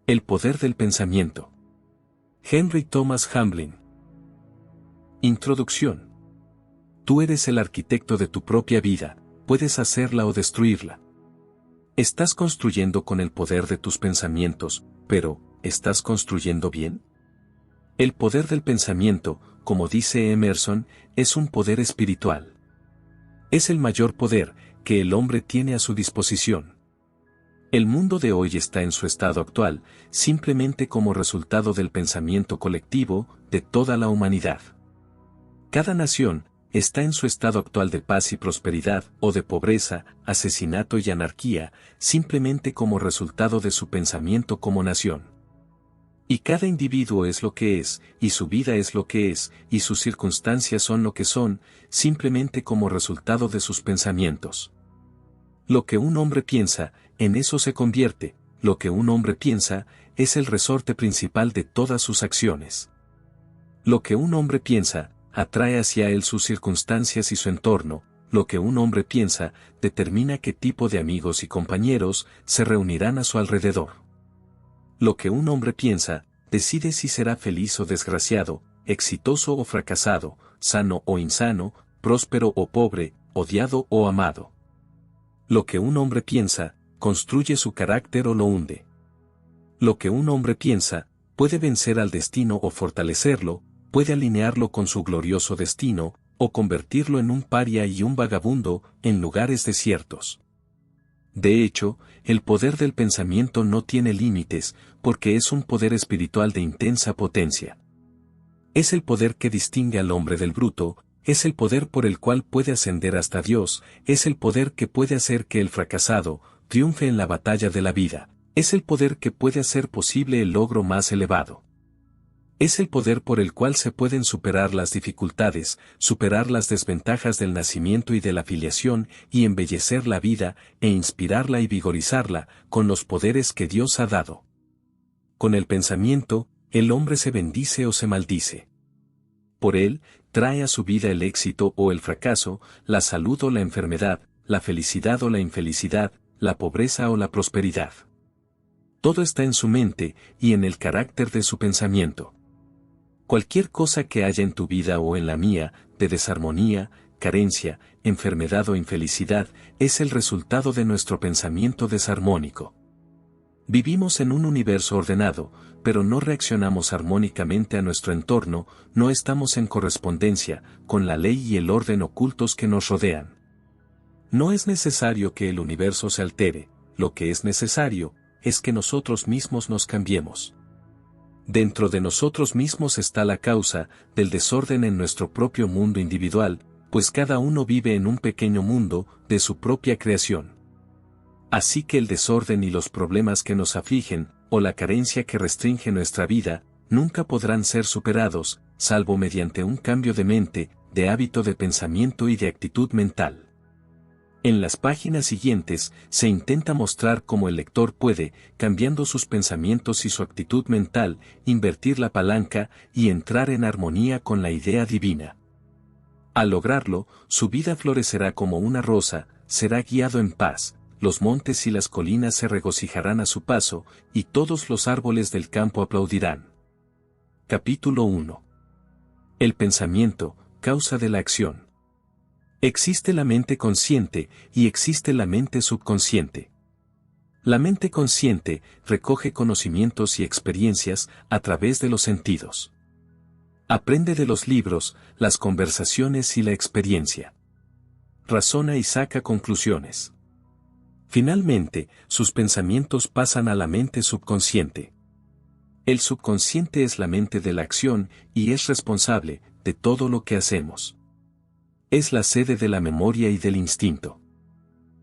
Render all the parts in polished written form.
El poder del pensamiento. Henry Thomas Hamblin. Introducción. Tú eres el arquitecto de tu propia vida, puedes hacerla o destruirla. Estás construyendo con el poder de tus pensamientos, pero, ¿estás construyendo bien? El poder del pensamiento, como dice Emerson, es un poder espiritual. Es el mayor poder que el hombre tiene a su disposición. El mundo de hoy está en su estado actual, simplemente como resultado del pensamiento colectivo de toda la humanidad. Cada nación está en su estado actual de paz y prosperidad, o de pobreza, asesinato y anarquía, simplemente como resultado de su pensamiento como nación. Y cada individuo es lo que es, y su vida es lo que es, y sus circunstancias son lo que son, simplemente como resultado de sus pensamientos. Lo que un hombre piensa, en eso se convierte, lo que un hombre piensa, es el resorte principal de todas sus acciones. Lo que un hombre piensa, atrae hacia él sus circunstancias y su entorno, lo que un hombre piensa, determina qué tipo de amigos y compañeros se reunirán a su alrededor. Lo que un hombre piensa, decide si será feliz o desgraciado, exitoso o fracasado, sano o insano, próspero o pobre, odiado o amado. Lo que un hombre piensa, construye su carácter o lo hunde. Lo que un hombre piensa, puede vencer al destino o fortalecerlo, puede alinearlo con su glorioso destino, o convertirlo en un paria y un vagabundo en lugares desiertos. De hecho, el poder del pensamiento no tiene límites, porque es un poder espiritual de intensa potencia. Es el poder que distingue al hombre del bruto, es el poder por el cual puede ascender hasta Dios, es el poder que puede hacer que el fracasado triunfe en la batalla de la vida, es el poder que puede hacer posible el logro más elevado. Es el poder por el cual se pueden superar las dificultades, superar las desventajas del nacimiento y de la filiación, y embellecer la vida, e inspirarla y vigorizarla, con los poderes que Dios ha dado. Con el pensamiento, el hombre se bendice o se maldice. Por él, trae a su vida el éxito o el fracaso, la salud o la enfermedad, la felicidad o la infelicidad, la pobreza o la prosperidad. Todo está en su mente y en el carácter de su pensamiento. Cualquier cosa que haya en tu vida o en la mía, de desarmonía, carencia, enfermedad o infelicidad, es el resultado de nuestro pensamiento desarmónico. Vivimos en un universo ordenado, pero no reaccionamos armónicamente a nuestro entorno, no estamos en correspondencia con la ley y el orden ocultos que nos rodean. No es necesario que el universo se altere, lo que es necesario es que nosotros mismos nos cambiemos. Dentro de nosotros mismos está la causa del desorden en nuestro propio mundo individual, pues cada uno vive en un pequeño mundo de su propia creación. Así que el desorden y los problemas que nos afligen, o la carencia que restringe nuestra vida, nunca podrán ser superados, salvo mediante un cambio de mente, de hábito de pensamiento y de actitud mental. En las páginas siguientes, se intenta mostrar cómo el lector puede, cambiando sus pensamientos y su actitud mental, invertir la palanca y entrar en armonía con la idea divina. Al lograrlo, su vida florecerá como una rosa, será guiado en paz, los montes y las colinas se regocijarán a su paso, y todos los árboles del campo aplaudirán. Capítulo 1. El pensamiento, causa de la acción. Existe la mente consciente y existe la mente subconsciente. La mente consciente recoge conocimientos y experiencias a través de los sentidos. Aprende de los libros, las conversaciones y la experiencia. Razona y saca conclusiones. Finalmente, sus pensamientos pasan a la mente subconsciente. El subconsciente es la mente de la acción y es responsable de todo lo que hacemos. Es la sede de la memoria y del instinto.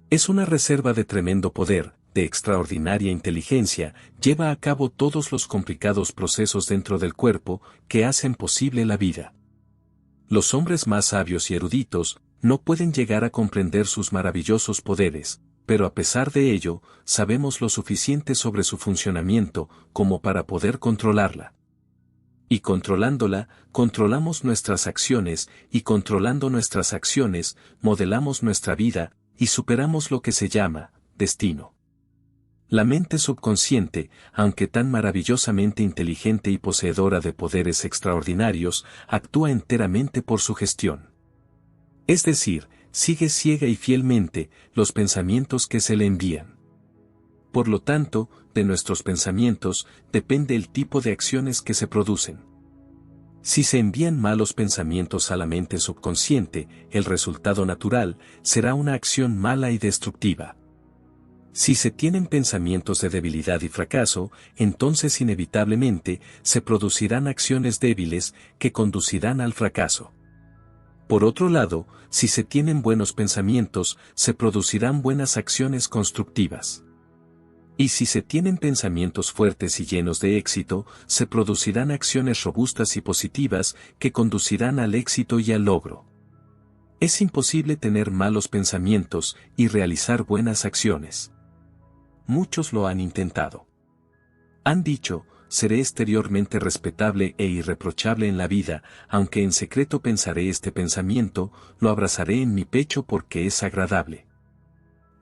Es una reserva de tremendo poder, de extraordinaria inteligencia, lleva a cabo todos los complicados procesos dentro del cuerpo que hacen posible la vida. Los hombres más sabios y eruditos no pueden llegar a comprender sus maravillosos poderes, pero a pesar de ello, sabemos lo suficiente sobre su funcionamiento como para poder controlarla. Y controlándola, controlamos nuestras acciones, y controlando nuestras acciones, modelamos nuestra vida, y superamos lo que se llama destino. La mente subconsciente, aunque tan maravillosamente inteligente y poseedora de poderes extraordinarios, actúa enteramente por su gestión. Es decir, sigue ciega y fielmente los pensamientos que se le envían. Por lo tanto, de nuestros pensamientos depende el tipo de acciones que se producen. Si se envían malos pensamientos a la mente subconsciente, el resultado natural será una acción mala y destructiva. Si se tienen pensamientos de debilidad y fracaso, entonces inevitablemente se producirán acciones débiles que conducirán al fracaso. Por otro lado, si se tienen buenos pensamientos, se producirán buenas acciones constructivas. Y si se tienen pensamientos fuertes y llenos de éxito, se producirán acciones robustas y positivas que conducirán al éxito y al logro. Es imposible tener malos pensamientos y realizar buenas acciones. Muchos lo han intentado. Han dicho, seré exteriormente respetable e irreprochable en la vida, aunque en secreto pensaré este pensamiento, lo abrazaré en mi pecho porque es agradable.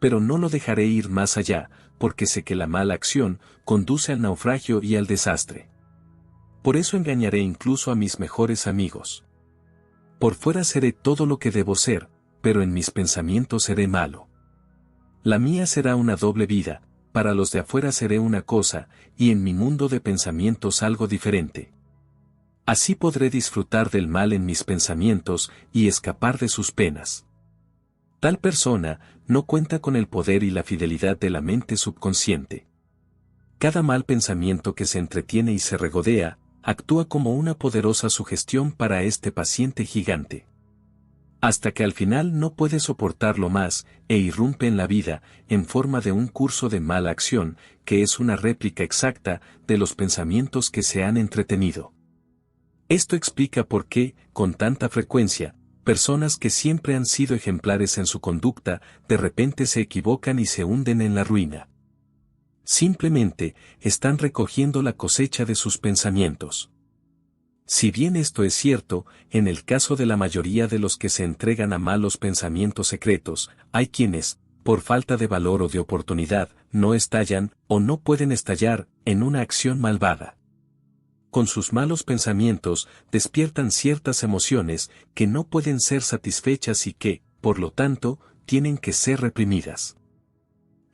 Pero no lo dejaré ir más allá, porque sé que la mala acción conduce al naufragio y al desastre. Por eso engañaré incluso a mis mejores amigos. Por fuera seré todo lo que debo ser, pero en mis pensamientos seré malo. La mía será una doble vida, para los de afuera seré una cosa, y en mi mundo de pensamientos algo diferente. Así podré disfrutar del mal en mis pensamientos y escapar de sus penas. Tal persona no cuenta con el poder y la fidelidad de la mente subconsciente. Cada mal pensamiento que se entretiene y se regodea, actúa como una poderosa sugestión para este paciente gigante. Hasta que al final no puede soportarlo más, e irrumpe en la vida, en forma de un curso de mala acción, que es una réplica exacta de los pensamientos que se han entretenido. Esto explica por qué, con tanta frecuencia, personas que siempre han sido ejemplares en su conducta, de repente se equivocan y se hunden en la ruina. Simplemente, están recogiendo la cosecha de sus pensamientos. Si bien esto es cierto, en el caso de la mayoría de los que se entregan a malos pensamientos secretos, hay quienes, por falta de valor o de oportunidad, no estallan, o no pueden estallar, en una acción malvada. Con sus malos pensamientos, despiertan ciertas emociones que no pueden ser satisfechas y que, por lo tanto, tienen que ser reprimidas.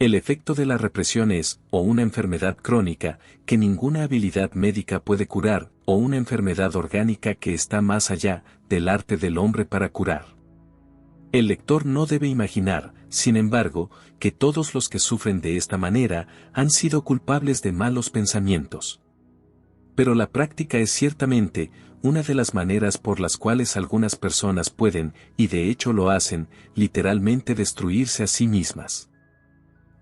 El efecto de la represión es, o una enfermedad crónica, que ninguna habilidad médica puede curar, o una enfermedad orgánica que está más allá del arte del hombre para curar. El lector no debe imaginar, sin embargo, que todos los que sufren de esta manera han sido culpables de malos pensamientos. Pero la práctica es ciertamente una de las maneras por las cuales algunas personas pueden, y de hecho lo hacen, literalmente destruirse a sí mismas.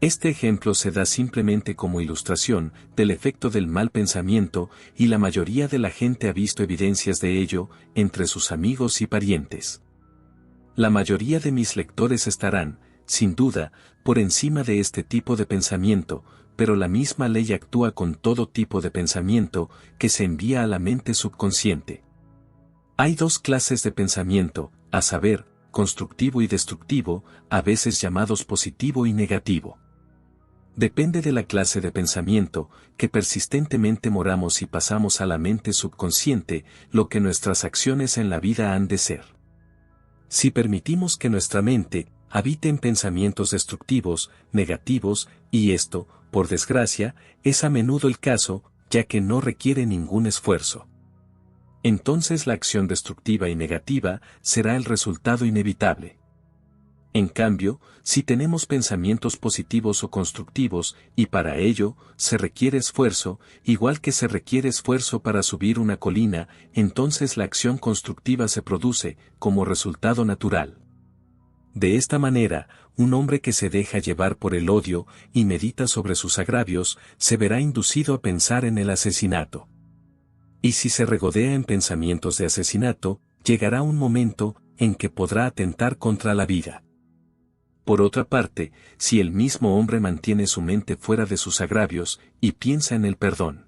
Este ejemplo se da simplemente como ilustración del efecto del mal pensamiento, y la mayoría de la gente ha visto evidencias de ello entre sus amigos y parientes. La mayoría de mis lectores estarán, sin duda, por encima de este tipo de pensamiento, pero la misma ley actúa con todo tipo de pensamiento que se envía a la mente subconsciente. Hay dos clases de pensamiento, a saber, constructivo y destructivo, a veces llamados positivo y negativo. Depende de la clase de pensamiento que persistentemente moramos y pasamos a la mente subconsciente, lo que nuestras acciones en la vida han de ser. Si permitimos que nuestra mente habite en pensamientos destructivos, negativos, y esto, por desgracia, es a menudo el caso, ya que no requiere ningún esfuerzo. Entonces la acción destructiva y negativa será el resultado inevitable. En cambio, si tenemos pensamientos positivos o constructivos, y para ello, se requiere esfuerzo, igual que se requiere esfuerzo para subir una colina, entonces la acción constructiva se produce, como resultado natural. De esta manera, un hombre que se deja llevar por el odio, y medita sobre sus agravios, se verá inducido a pensar en el asesinato. Y si se regodea en pensamientos de asesinato, llegará un momento, en que podrá atentar contra la vida. Por otra parte, si el mismo hombre mantiene su mente fuera de sus agravios, y piensa en el perdón.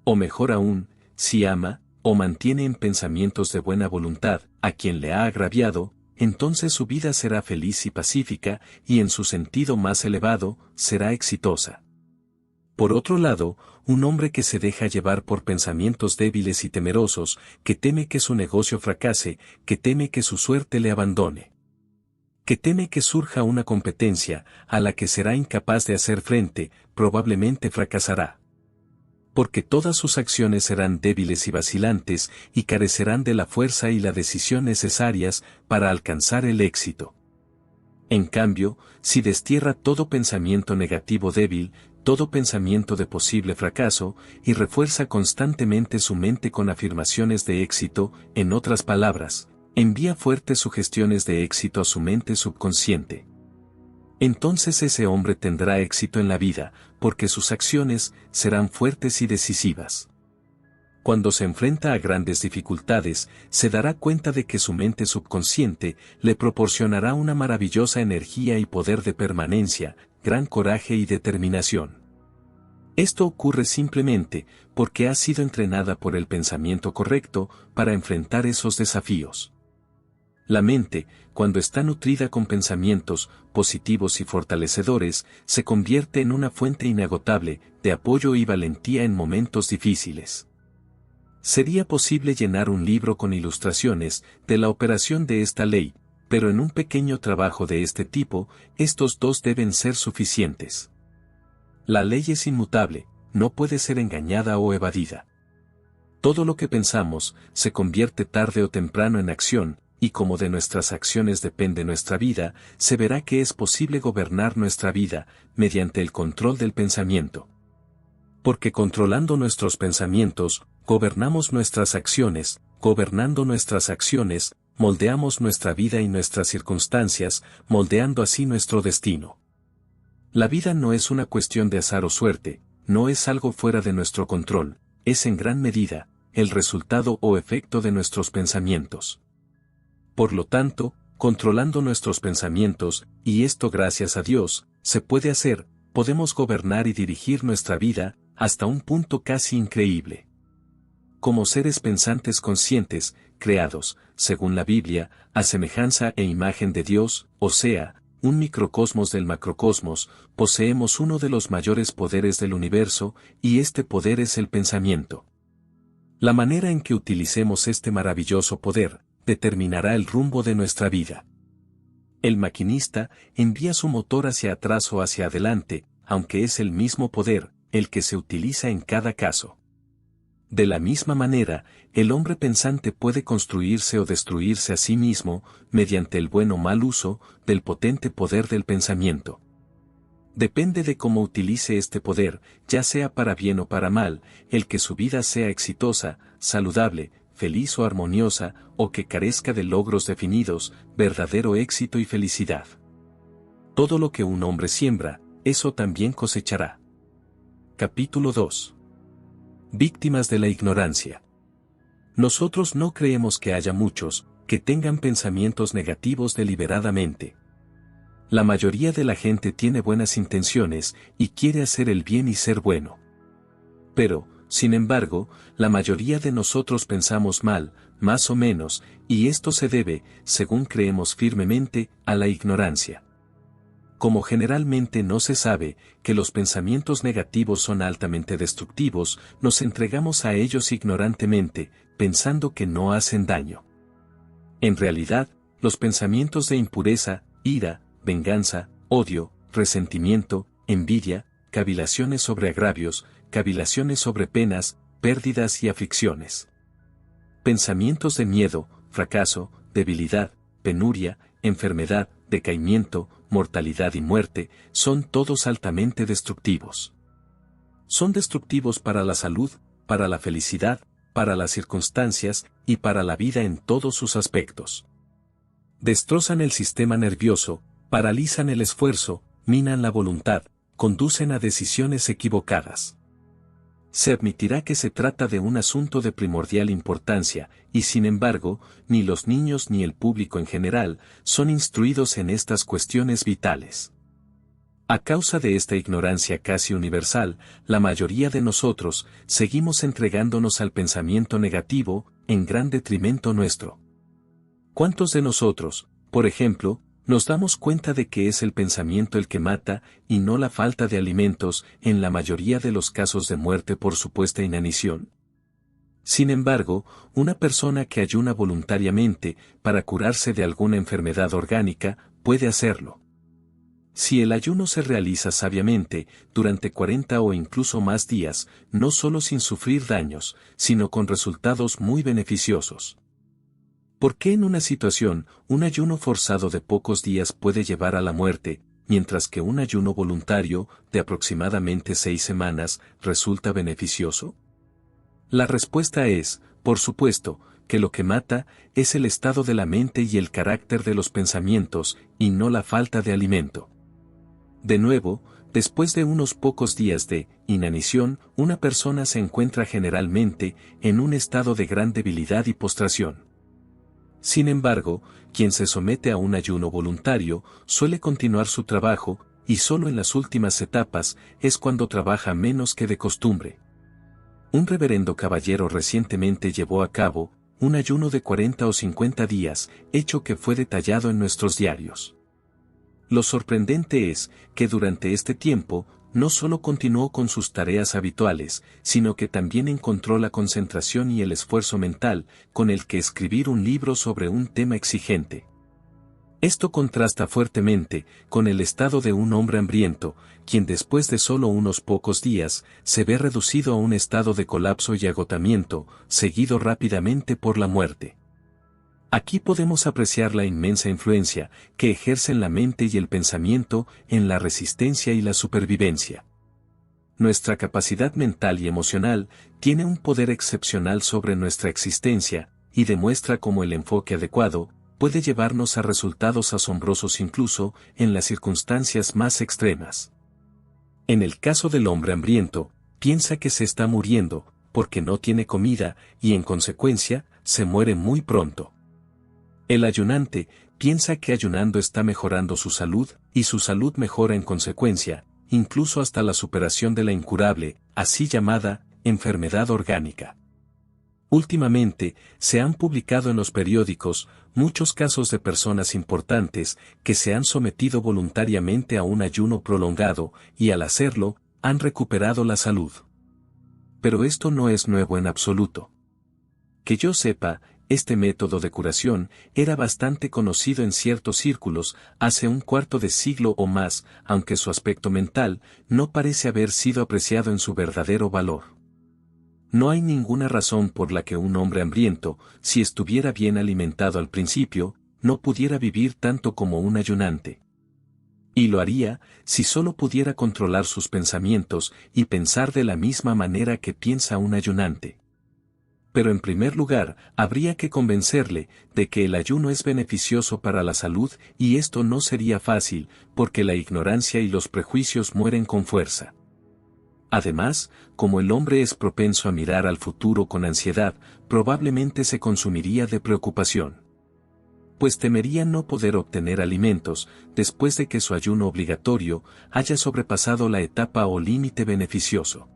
O mejor aún, si ama, o mantiene en pensamientos de buena voluntad, a quien le ha agraviado, entonces su vida será feliz y pacífica, y en su sentido más elevado, será exitosa. Por otro lado, un hombre que se deja llevar por pensamientos débiles y temerosos, que teme que su negocio fracase, que teme que su suerte le abandone, que teme que surja una competencia, a la que será incapaz de hacer frente, probablemente fracasará. Porque todas sus acciones serán débiles y vacilantes, y carecerán de la fuerza y la decisión necesarias para alcanzar el éxito. En cambio, si destierra todo pensamiento negativo débil, todo pensamiento de posible fracaso, y refuerza constantemente su mente con afirmaciones de éxito, en otras palabras, envía fuertes sugestiones de éxito a su mente subconsciente. Entonces ese hombre tendrá éxito en la vida, porque sus acciones serán fuertes y decisivas. Cuando se enfrenta a grandes dificultades, se dará cuenta de que su mente subconsciente le proporcionará una maravillosa energía y poder de permanencia, gran coraje y determinación. Esto ocurre simplemente porque ha sido entrenada por el pensamiento correcto para enfrentar esos desafíos. La mente, cuando está nutrida con pensamientos positivos y fortalecedores, se convierte en una fuente inagotable de apoyo y valentía en momentos difíciles. Sería posible llenar un libro con ilustraciones de la operación de esta ley, pero en un pequeño trabajo de este tipo, estos dos deben ser suficientes. La ley es inmutable, no puede ser engañada o evadida. Todo lo que pensamos se convierte tarde o temprano en acción, y como de nuestras acciones depende nuestra vida, se verá que es posible gobernar nuestra vida mediante el control del pensamiento. Porque controlando nuestros pensamientos, gobernamos nuestras acciones, gobernando nuestras acciones, moldeamos nuestra vida y nuestras circunstancias, moldeando así nuestro destino. La vida no es una cuestión de azar o suerte, no es algo fuera de nuestro control, es en gran medida el resultado o efecto de nuestros pensamientos. Por lo tanto, controlando nuestros pensamientos, y esto gracias a Dios, se puede hacer, podemos gobernar y dirigir nuestra vida, hasta un punto casi increíble. Como seres pensantes conscientes, creados, según la Biblia, a semejanza e imagen de Dios, o sea, un microcosmos del macrocosmos, poseemos uno de los mayores poderes del universo, y este poder es el pensamiento. La manera en que utilicemos este maravilloso poder, determinará el rumbo de nuestra vida. El maquinista envía su motor hacia atrás o hacia adelante, aunque es el mismo poder, el que se utiliza en cada caso. De la misma manera, el hombre pensante puede construirse o destruirse a sí mismo, mediante el buen o mal uso del potente poder del pensamiento. Depende de cómo utilice este poder, ya sea para bien o para mal, el que su vida sea exitosa, saludable, feliz o armoniosa, o que carezca de logros definidos, verdadero éxito y felicidad. Todo lo que un hombre siembra, eso también cosechará. Capítulo 2. Víctimas de la ignorancia. Nosotros no creemos que haya muchos que tengan pensamientos negativos deliberadamente. La mayoría de la gente tiene buenas intenciones y quiere hacer el bien y ser bueno. Pero, sin embargo, la mayoría de nosotros pensamos mal, más o menos, y esto se debe, según creemos firmemente, a la ignorancia. Como generalmente no se sabe que los pensamientos negativos son altamente destructivos, nos entregamos a ellos ignorantemente, pensando que no hacen daño. En realidad, los pensamientos de impureza, ira, venganza, odio, resentimiento, envidia, cavilaciones sobre agravios, cavilaciones sobre penas, pérdidas y aflicciones. Pensamientos de miedo, fracaso, debilidad, penuria, enfermedad, decaimiento, mortalidad y muerte, son todos altamente destructivos. Son destructivos para la salud, para la felicidad, para las circunstancias, y para la vida en todos sus aspectos. Destrozan el sistema nervioso, paralizan el esfuerzo, minan la voluntad, conducen a decisiones equivocadas. Se admitirá que se trata de un asunto de primordial importancia, y sin embargo, ni los niños ni el público en general son instruidos en estas cuestiones vitales. A causa de esta ignorancia casi universal, la mayoría de nosotros seguimos entregándonos al pensamiento negativo, en gran detrimento nuestro. ¿Cuántos de nosotros, Por ejemplo, nos damos cuenta de que es el pensamiento el que mata, y no la falta de alimentos, en la mayoría de los casos de muerte por supuesta inanición. Sin embargo, una persona que ayuna voluntariamente, para curarse de alguna enfermedad orgánica, puede hacerlo. Si el ayuno se realiza sabiamente, durante 40 o incluso más días, no solo sin sufrir daños, sino con resultados muy beneficiosos. ¿Por qué en una situación, un ayuno forzado de pocos días puede llevar a la muerte, mientras que un ayuno voluntario, de aproximadamente 6 semanas, resulta beneficioso? La respuesta es, por supuesto, que lo que mata es el estado de la mente y el carácter de los pensamientos, y no la falta de alimento. De nuevo, después de unos pocos días de inanición, una persona se encuentra generalmente en un estado de gran debilidad y postración. Sin embargo, quien se somete a un ayuno voluntario suele continuar su trabajo, y solo en las últimas etapas es cuando trabaja menos que de costumbre. Un reverendo caballero recientemente llevó a cabo un ayuno de 40 o 50 días, hecho que fue detallado en nuestros diarios. Lo sorprendente es que durante este tiempo, no solo continuó con sus tareas habituales, sino que también encontró la concentración y el esfuerzo mental con el que escribir un libro sobre un tema exigente. Esto contrasta fuertemente con el estado de un hombre hambriento, quien después de solo unos pocos días, se ve reducido a un estado de colapso y agotamiento, seguido rápidamente por la muerte. Aquí podemos apreciar la inmensa influencia que ejercen la mente y el pensamiento en la resistencia y la supervivencia. Nuestra capacidad mental y emocional tiene un poder excepcional sobre nuestra existencia, y demuestra cómo el enfoque adecuado puede llevarnos a resultados asombrosos incluso en las circunstancias más extremas. En el caso del hombre hambriento, piensa que se está muriendo, porque no tiene comida, y en consecuencia, se muere muy pronto. El ayunante piensa que ayunando está mejorando su salud, y su salud mejora en consecuencia, incluso hasta la superación de la incurable, así llamada, enfermedad orgánica. Últimamente, se han publicado en los periódicos muchos casos de personas importantes que se han sometido voluntariamente a un ayuno prolongado, y al hacerlo, han recuperado la salud. Pero esto no es nuevo en absoluto. Que yo sepa, este método de curación era bastante conocido en ciertos círculos hace un cuarto de siglo o más, aunque su aspecto mental no parece haber sido apreciado en su verdadero valor. No hay ninguna razón por la que un hombre hambriento, si estuviera bien alimentado al principio, no pudiera vivir tanto como un ayunante. Y lo haría, si solo pudiera controlar sus pensamientos y pensar de la misma manera que piensa un ayunante. Pero en primer lugar, habría que convencerle de que el ayuno es beneficioso para la salud, y esto no sería fácil, porque la ignorancia y los prejuicios mueren con fuerza. Además, como el hombre es propenso a mirar al futuro con ansiedad, probablemente se consumiría de preocupación. Pues temería no poder obtener alimentos, después de que su ayuno obligatorio haya sobrepasado la etapa o límite beneficioso.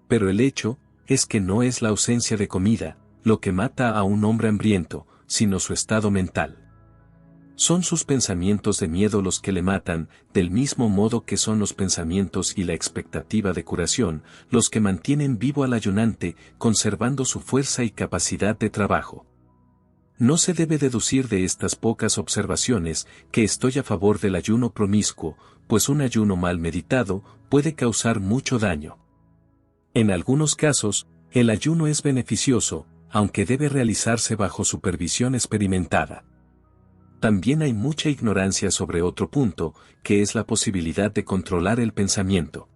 Pero el hecho es que no es la ausencia de comida lo que mata a un hombre hambriento, sino su estado mental. Son sus pensamientos de miedo los que le matan, del mismo modo que son los pensamientos y la expectativa de curación los que mantienen vivo al ayunante, conservando su fuerza y capacidad de trabajo. No se debe deducir de estas pocas observaciones que estoy a favor del ayuno promiscuo, pues un ayuno mal meditado puede causar mucho daño. En algunos casos, el ayuno es beneficioso, aunque debe realizarse bajo supervisión experimentada. También hay mucha ignorancia sobre otro punto, que es la posibilidad de controlar el pensamiento.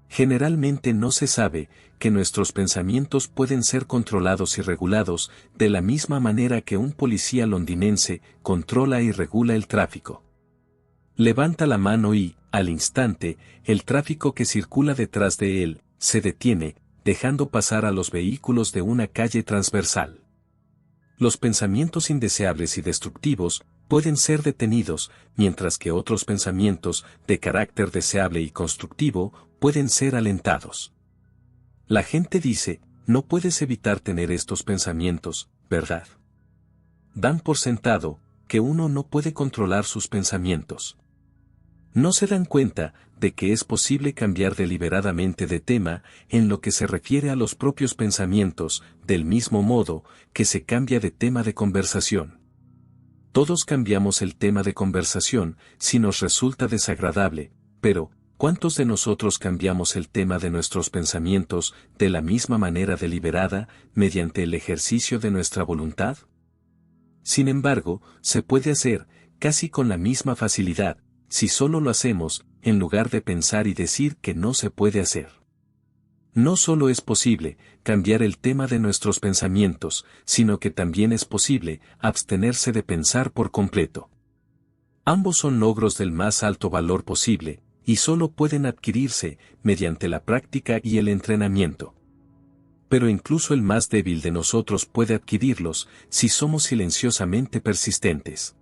Generalmente no se sabe que nuestros pensamientos pueden ser controlados y regulados de la misma manera que un policía londinense controla y regula el tráfico. Levanta la mano y, al instante, el tráfico que circula detrás de él se detiene, dejando pasar a los vehículos de una calle transversal. Los pensamientos indeseables y destructivos pueden ser detenidos, mientras que otros pensamientos de carácter deseable y constructivo pueden ser alentados. La gente dice, no puedes evitar tener estos pensamientos, ¿verdad? Dan por sentado que uno no puede controlar sus pensamientos. No se dan cuenta de que es posible cambiar deliberadamente de tema en lo que se refiere a los propios pensamientos, del mismo modo que se cambia de tema de conversación. Todos cambiamos el tema de conversación si nos resulta desagradable, pero ¿cuántos de nosotros cambiamos el tema de nuestros pensamientos de la misma manera deliberada, mediante el ejercicio de nuestra voluntad? Sin embargo, se puede hacer, casi con la misma facilidad, si solo lo hacemos, en lugar de pensar y decir que no se puede hacer. No solo es posible cambiar el tema de nuestros pensamientos, sino que también es posible abstenerse de pensar por completo. Ambos son logros del más alto valor posible, y solo pueden adquirirse mediante la práctica y el entrenamiento. Pero incluso el más débil de nosotros puede adquirirlos si somos silenciosamente persistentes.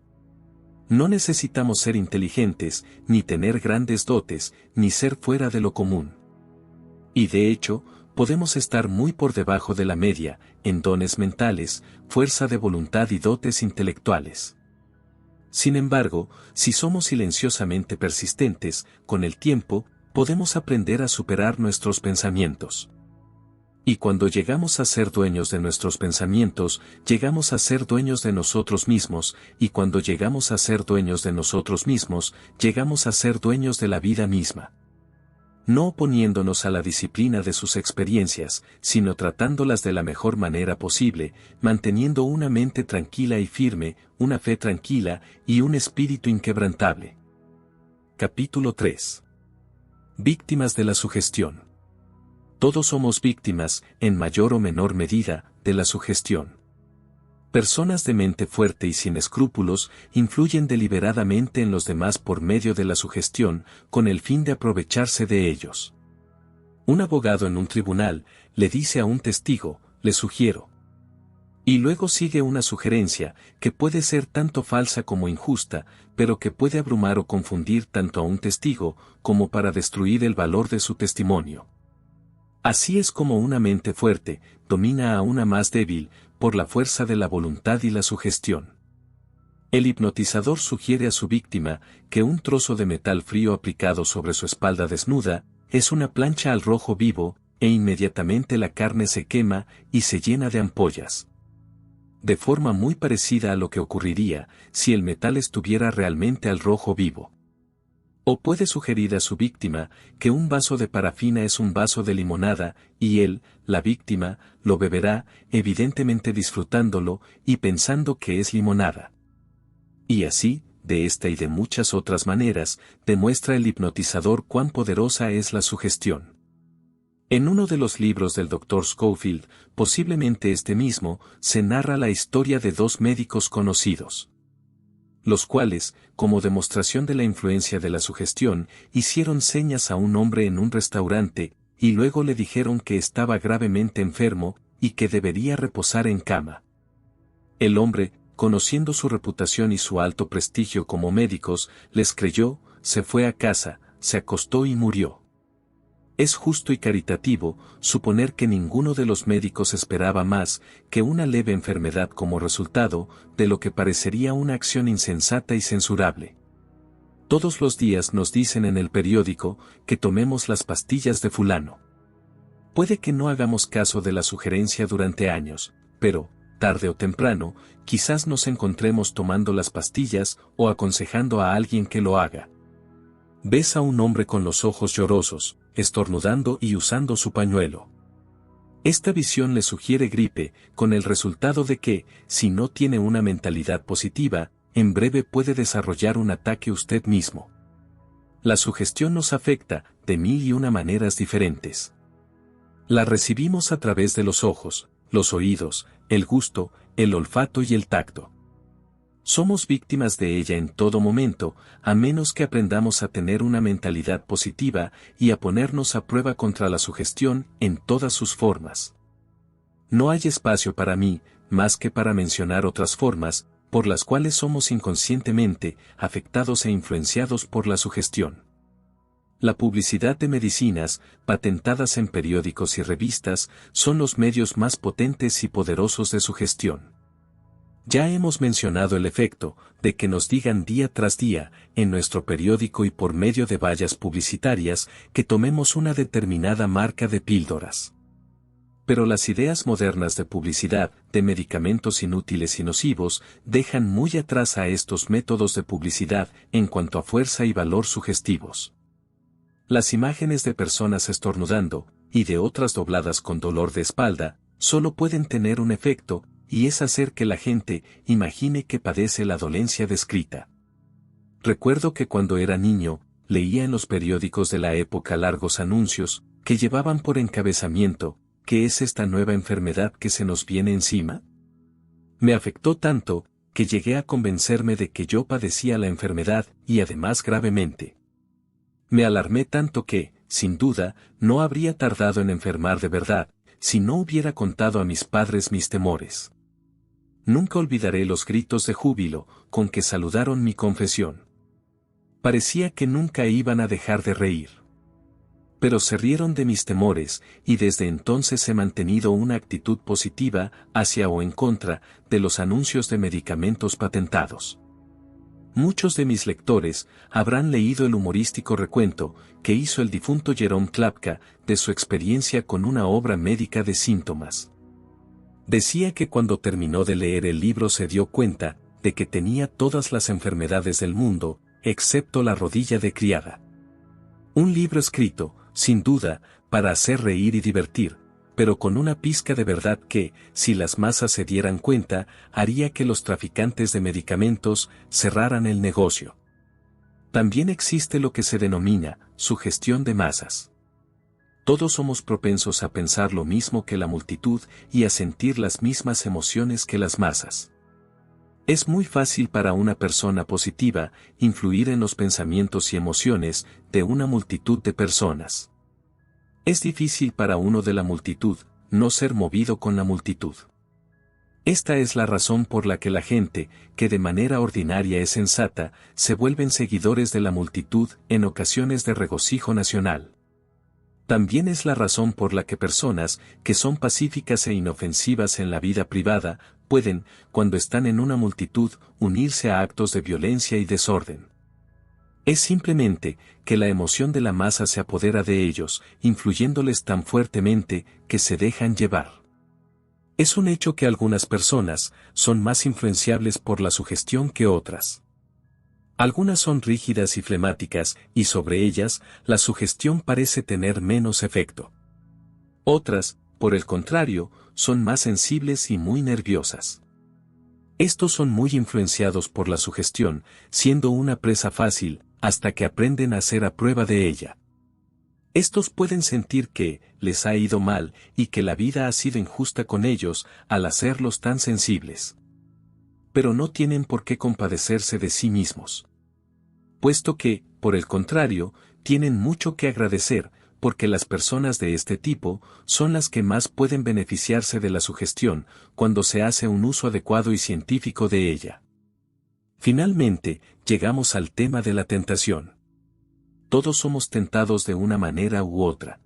No necesitamos ser inteligentes, ni tener grandes dotes, ni ser fuera de lo común. Y de hecho, podemos estar muy por debajo de la media, en dones mentales, fuerza de voluntad y dotes intelectuales. Sin embargo, si somos silenciosamente persistentes, con el tiempo, podemos aprender a superar nuestros pensamientos. Y cuando llegamos a ser dueños de nuestros pensamientos, llegamos a ser dueños de nosotros mismos, y cuando llegamos a ser dueños de nosotros mismos, llegamos a ser dueños de la vida misma. No oponiéndonos a la disciplina de sus experiencias, sino tratándolas de la mejor manera posible, manteniendo una mente tranquila y firme, una fe tranquila y un espíritu inquebrantable. Capítulo 3. Víctimas de la sugestión. Todos somos víctimas, en mayor o menor medida, de la sugestión. Personas de mente fuerte y sin escrúpulos influyen deliberadamente en los demás por medio de la sugestión, con el fin de aprovecharse de ellos. Un abogado en un tribunal le dice a un testigo, le sugiero. Y luego sigue una sugerencia, que puede ser tanto falsa como injusta, pero que puede abrumar o confundir tanto a un testigo, como para destruir el valor de su testimonio. Así es como una mente fuerte domina a una más débil, por la fuerza de la voluntad y la sugestión. El hipnotizador sugiere a su víctima que un trozo de metal frío aplicado sobre su espalda desnuda es una plancha al rojo vivo, e inmediatamente la carne se quema y se llena de ampollas. De forma muy parecida a lo que ocurriría si el metal estuviera realmente al rojo vivo. O puede sugerir a su víctima que un vaso de parafina es un vaso de limonada, y él, la víctima, lo beberá, evidentemente disfrutándolo y pensando que es limonada. Y así, de esta y de muchas otras maneras, demuestra el hipnotizador cuán poderosa es la sugestión. En uno de los libros del Dr. Schofield, posiblemente este mismo, se narra la historia de dos médicos conocidos, los cuales, como demostración de la influencia de la sugestión, hicieron señas a un hombre en un restaurante, y luego le dijeron que estaba gravemente enfermo, y que debería reposar en cama. El hombre, conociendo su reputación y su alto prestigio como médicos, les creyó, se fue a casa, se acostó y murió. Es justo y caritativo suponer que ninguno de los médicos esperaba más que una leve enfermedad como resultado de lo que parecería una acción insensata y censurable. Todos los días nos dicen en el periódico que tomemos las pastillas de fulano. Puede que no hagamos caso de la sugerencia durante años, pero, tarde o temprano, quizás nos encontremos tomando las pastillas o aconsejando a alguien que lo haga. Ves a un hombre con los ojos llorosos, estornudando y usando su pañuelo. Esta visión le sugiere gripe, con el resultado de que, si no tiene una mentalidad positiva, en breve puede desarrollar un ataque usted mismo. La sugestión nos afecta, de mil y una maneras diferentes. La recibimos a través de los ojos, los oídos, el gusto, el olfato y el tacto. Somos víctimas de ella en todo momento, a menos que aprendamos a tener una mentalidad positiva y a ponernos a prueba contra la sugestión en todas sus formas. No hay espacio para mí, más que para mencionar otras formas, por las cuales somos inconscientemente afectados e influenciados por la sugestión. La publicidad de medicinas, patentadas en periódicos y revistas, son los medios más potentes y poderosos de sugestión. Ya hemos mencionado el efecto de que nos digan día tras día, en nuestro periódico y por medio de vallas publicitarias, que tomemos una determinada marca de píldoras. Pero las ideas modernas de publicidad, de medicamentos inútiles y nocivos, dejan muy atrás a estos métodos de publicidad en cuanto a fuerza y valor sugestivos. Las imágenes de personas estornudando, y de otras dobladas con dolor de espalda, solo pueden tener un efecto, y es hacer que la gente imagine que padece la dolencia descrita. Recuerdo que cuando era niño, leía en los periódicos de la época largos anuncios, que llevaban por encabezamiento, ¿qué es esta nueva enfermedad que se nos viene encima? Me afectó tanto, que llegué a convencerme de que yo padecía la enfermedad, y además gravemente. Me alarmé tanto que, sin duda, no habría tardado en enfermar de verdad, si no hubiera contado a mis padres mis temores. Nunca olvidaré los gritos de júbilo con que saludaron mi confesión. Parecía que nunca iban a dejar de reír. Pero se rieron de mis temores, y desde entonces he mantenido una actitud positiva hacia o en contra de los anuncios de medicamentos patentados. Muchos de mis lectores habrán leído el humorístico recuento que hizo el difunto Jerome Klapka de su experiencia con una obra médica de síntomas. Decía que cuando terminó de leer el libro se dio cuenta de que tenía todas las enfermedades del mundo, excepto la rodilla de criada. Un libro escrito, sin duda, para hacer reír y divertir, pero con una pizca de verdad que, si las masas se dieran cuenta, haría que los traficantes de medicamentos cerraran el negocio. También existe lo que se denomina sugestión de masas. Todos somos propensos a pensar lo mismo que la multitud y a sentir las mismas emociones que las masas. Es muy fácil para una persona positiva influir en los pensamientos y emociones de una multitud de personas. Es difícil para uno de la multitud no ser movido con la multitud. Esta es la razón por la que la gente, que de manera ordinaria es sensata, se vuelven seguidores de la multitud en ocasiones de regocijo nacional. También es la razón por la que personas que son pacíficas e inofensivas en la vida privada, pueden, cuando están en una multitud, unirse a actos de violencia y desorden. Es simplemente que la emoción de la masa se apodera de ellos, influyéndoles tan fuertemente que se dejan llevar. Es un hecho que algunas personas son más influenciables por la sugestión que otras. Algunas son rígidas y flemáticas, y sobre ellas, la sugestión parece tener menos efecto. Otras, por el contrario, son más sensibles y muy nerviosas. Estos son muy influenciados por la sugestión, siendo una presa fácil, hasta que aprenden a hacer a prueba de ella. Estos pueden sentir que les ha ido mal y que la vida ha sido injusta con ellos al hacerlos tan sensibles. Pero no tienen por qué compadecerse de sí mismos. Puesto que, por el contrario, tienen mucho que agradecer, porque las personas de este tipo son las que más pueden beneficiarse de la sugestión cuando se hace un uso adecuado y científico de ella. Finalmente, llegamos al tema de la tentación. Todos somos tentados de una manera u otra.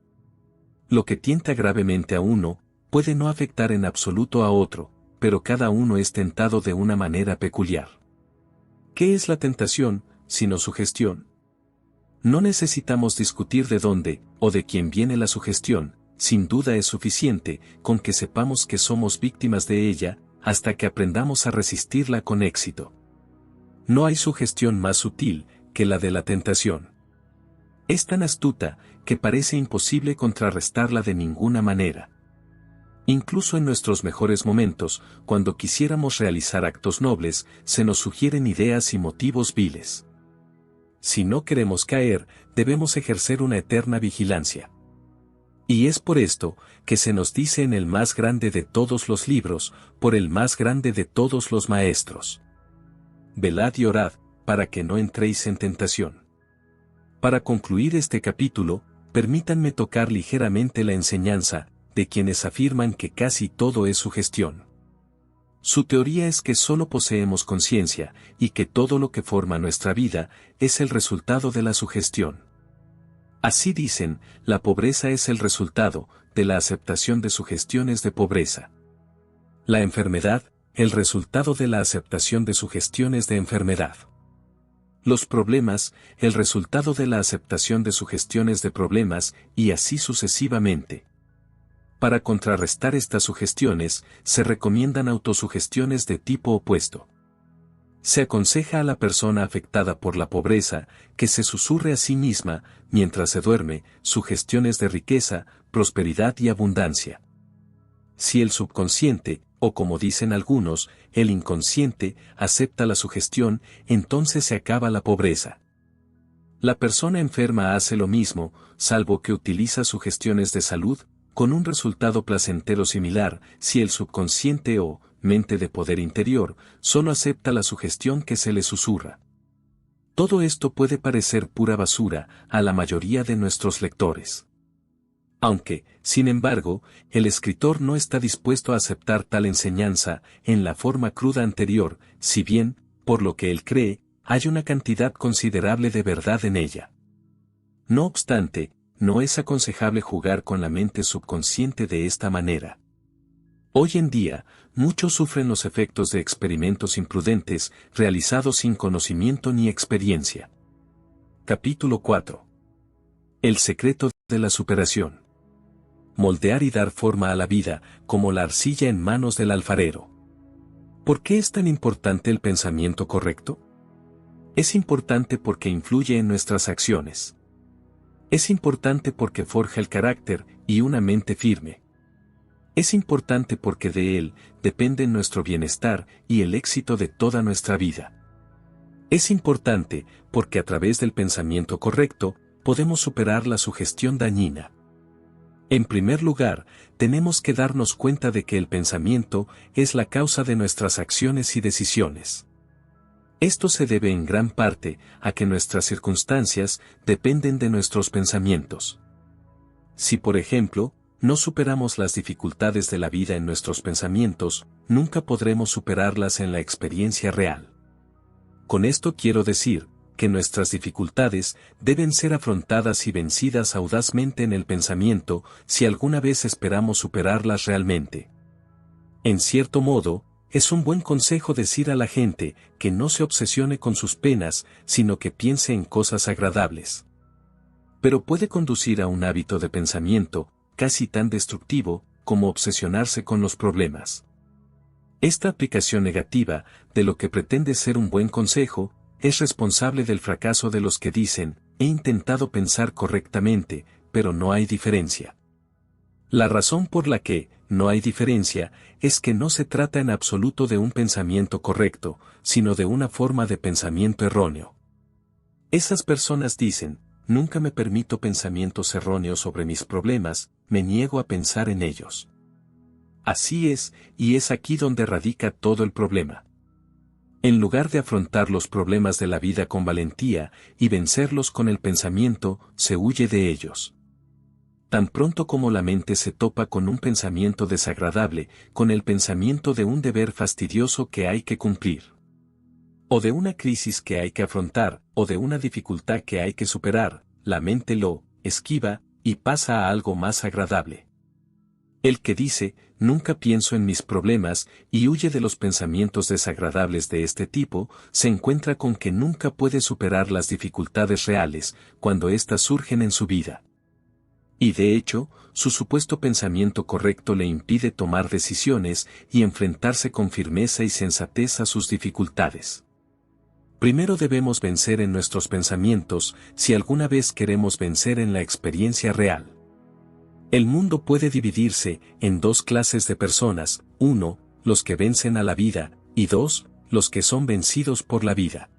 Lo que tienta gravemente a uno, puede no afectar en absoluto a otro, pero cada uno es tentado de una manera peculiar. ¿Qué es la tentación, sino sugestión? No necesitamos discutir de dónde, o de quién viene la sugestión, sin duda es suficiente con que sepamos que somos víctimas de ella, hasta que aprendamos a resistirla con éxito. No hay sugestión más sutil que la de la tentación. Es tan astuta, que parece imposible contrarrestarla de ninguna manera. Incluso en nuestros mejores momentos, cuando quisiéramos realizar actos nobles, se nos sugieren ideas y motivos viles. Si no queremos caer, debemos ejercer una eterna vigilancia. Y es por esto, que se nos dice en el más grande de todos los libros, por el más grande de todos los maestros: velad y orad, para que no entréis en tentación. Para concluir este capítulo, permítanme tocar ligeramente la enseñanza de quienes afirman que casi todo es sugestión. Su teoría es que solo poseemos conciencia, y que todo lo que forma nuestra vida es el resultado de la sugestión. Así dicen, la pobreza es el resultado de la aceptación de sugestiones de pobreza. La enfermedad el resultado de la aceptación de sugestiones de enfermedad. Los problemas, el resultado de la aceptación de sugestiones de problemas, y así sucesivamente. Para contrarrestar estas sugestiones, se recomiendan autosugestiones de tipo opuesto. Se aconseja a la persona afectada por la pobreza que se susurre a sí misma, mientras se duerme, sugestiones de riqueza, prosperidad y abundancia. Si el subconsciente, o como dicen algunos, el inconsciente, acepta la sugestión, entonces se acaba la pobreza. La persona enferma hace lo mismo, salvo que utiliza sugestiones de salud, con un resultado placentero similar, si el subconsciente o mente de poder interior solo acepta la sugestión que se le susurra. Todo esto puede parecer pura basura a la mayoría de nuestros lectores. Aunque, sin embargo, el escritor no está dispuesto a aceptar tal enseñanza en la forma cruda anterior, si bien, por lo que él cree, hay una cantidad considerable de verdad en ella. No obstante, no es aconsejable jugar con la mente subconsciente de esta manera. Hoy en día, muchos sufren los efectos de experimentos imprudentes realizados sin conocimiento ni experiencia. Capítulo 4. El secreto de la superación. Moldear y dar forma a la vida, como la arcilla en manos del alfarero. ¿Por qué es tan importante el pensamiento correcto? Es importante porque influye en nuestras acciones. Es importante porque forja el carácter y una mente firme. Es importante porque de él depende nuestro bienestar y el éxito de toda nuestra vida. Es importante porque a través del pensamiento correcto podemos superar la sugestión dañina. En primer lugar, tenemos que darnos cuenta de que el pensamiento es la causa de nuestras acciones y decisiones. Esto se debe en gran parte a que nuestras circunstancias dependen de nuestros pensamientos. Si por ejemplo, no superamos las dificultades de la vida en nuestros pensamientos, nunca podremos superarlas en la experiencia real. Con esto quiero decir, que nuestras dificultades deben ser afrontadas y vencidas audazmente en el pensamiento, si alguna vez esperamos superarlas realmente. En cierto modo, es un buen consejo decir a la gente que no se obsesione con sus penas, sino que piense en cosas agradables. Pero puede conducir a un hábito de pensamiento, casi tan destructivo, como obsesionarse con los problemas. Esta aplicación negativa, de lo que pretende ser un buen consejo, es responsable del fracaso de los que dicen, he intentado pensar correctamente, pero no hay diferencia. La razón por la que no hay diferencia es que no se trata en absoluto de un pensamiento correcto, sino de una forma de pensamiento erróneo. Esas personas dicen, nunca me permito pensamientos erróneos sobre mis problemas, me niego a pensar en ellos. Así es, y es aquí donde radica todo el problema. En lugar de afrontar los problemas de la vida con valentía y vencerlos con el pensamiento, se huye de ellos. Tan pronto como la mente se topa con un pensamiento desagradable, con el pensamiento de un deber fastidioso que hay que cumplir, o de una crisis que hay que afrontar, o de una dificultad que hay que superar, la mente lo esquiva y pasa a algo más agradable. El que dice, nunca pienso en mis problemas, y huye de los pensamientos desagradables de este tipo, se encuentra con que nunca puede superar las dificultades reales, cuando éstas surgen en su vida. Y de hecho, su supuesto pensamiento correcto le impide tomar decisiones y enfrentarse con firmeza y sensatez a sus dificultades. Primero debemos vencer en nuestros pensamientos, si alguna vez queremos vencer en la experiencia real. El mundo puede dividirse en dos clases de personas, 1, los que vencen a la vida, y 2, los que son vencidos por la vida.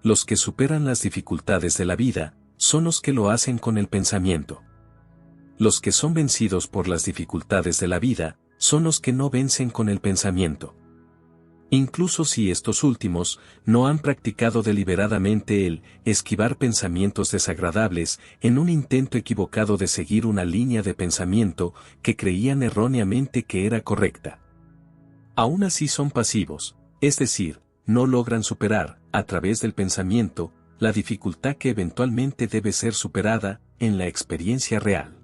Los que superan las dificultades de la vida, son los que lo hacen con el pensamiento. Los que son vencidos por las dificultades de la vida, son los que no vencen con el pensamiento. Incluso si estos últimos no han practicado deliberadamente el esquivar pensamientos desagradables en un intento equivocado de seguir una línea de pensamiento que creían erróneamente que era correcta. Aún así son pasivos, es decir, no logran superar, a través del pensamiento, la dificultad que eventualmente debe ser superada en la experiencia real.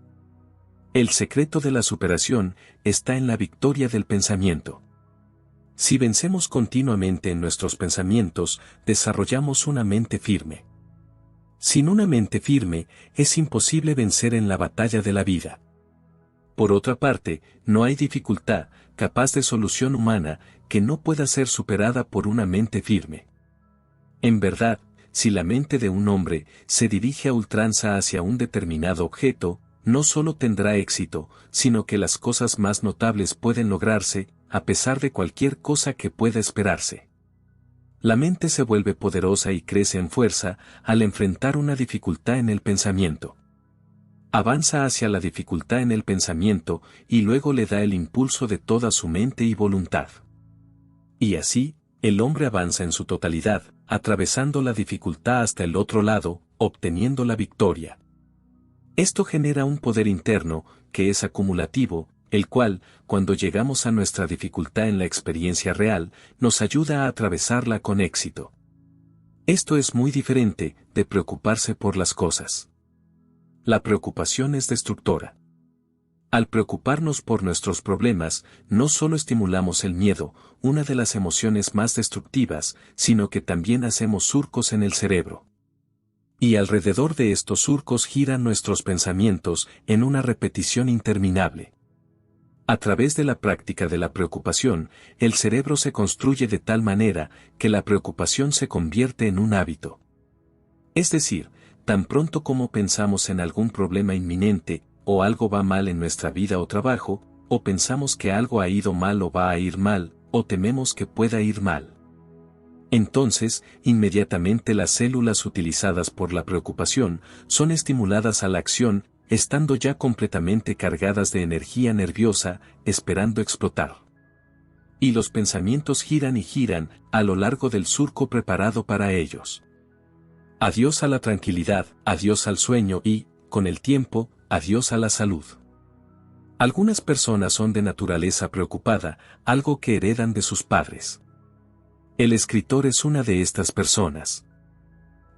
El secreto de la superación está en la victoria del pensamiento. Si vencemos continuamente en nuestros pensamientos, desarrollamos una mente firme. Sin una mente firme, es imposible vencer en la batalla de la vida. Por otra parte, no hay dificultad, capaz de solución humana, que no pueda ser superada por una mente firme. En verdad, si la mente de un hombre se dirige a ultranza hacia un determinado objeto, no solo tendrá éxito, sino que las cosas más notables pueden lograrse, a pesar de cualquier cosa que pueda esperarse. La mente se vuelve poderosa y crece en fuerza al enfrentar una dificultad en el pensamiento. Avanza hacia la dificultad en el pensamiento y luego le da el impulso de toda su mente y voluntad. Y así, el hombre avanza en su totalidad, atravesando la dificultad hasta el otro lado, obteniendo la victoria. Esto genera un poder interno, que es acumulativo, el cual, cuando llegamos a nuestra dificultad en la experiencia real, nos ayuda a atravesarla con éxito. Esto es muy diferente de preocuparse por las cosas. La preocupación es destructora. Al preocuparnos por nuestros problemas, no solo estimulamos el miedo, una de las emociones más destructivas, sino que también hacemos surcos en el cerebro. Y alrededor de estos surcos giran nuestros pensamientos en una repetición interminable. A través de la práctica de la preocupación, el cerebro se construye de tal manera que la preocupación se convierte en un hábito. Es decir, tan pronto como pensamos en algún problema inminente, o algo va mal en nuestra vida o trabajo, o pensamos que algo ha ido mal o va a ir mal, o tememos que pueda ir mal. Entonces, inmediatamente las células utilizadas por la preocupación son estimuladas a la acción, estando ya completamente cargadas de energía nerviosa, esperando explotar. Y los pensamientos giran y giran a lo largo del surco preparado para ellos. Adiós a la tranquilidad, adiós al sueño y, con el tiempo, adiós a la salud. Algunas personas son de naturaleza preocupada, algo que heredan de sus padres. El escritor es una de estas personas.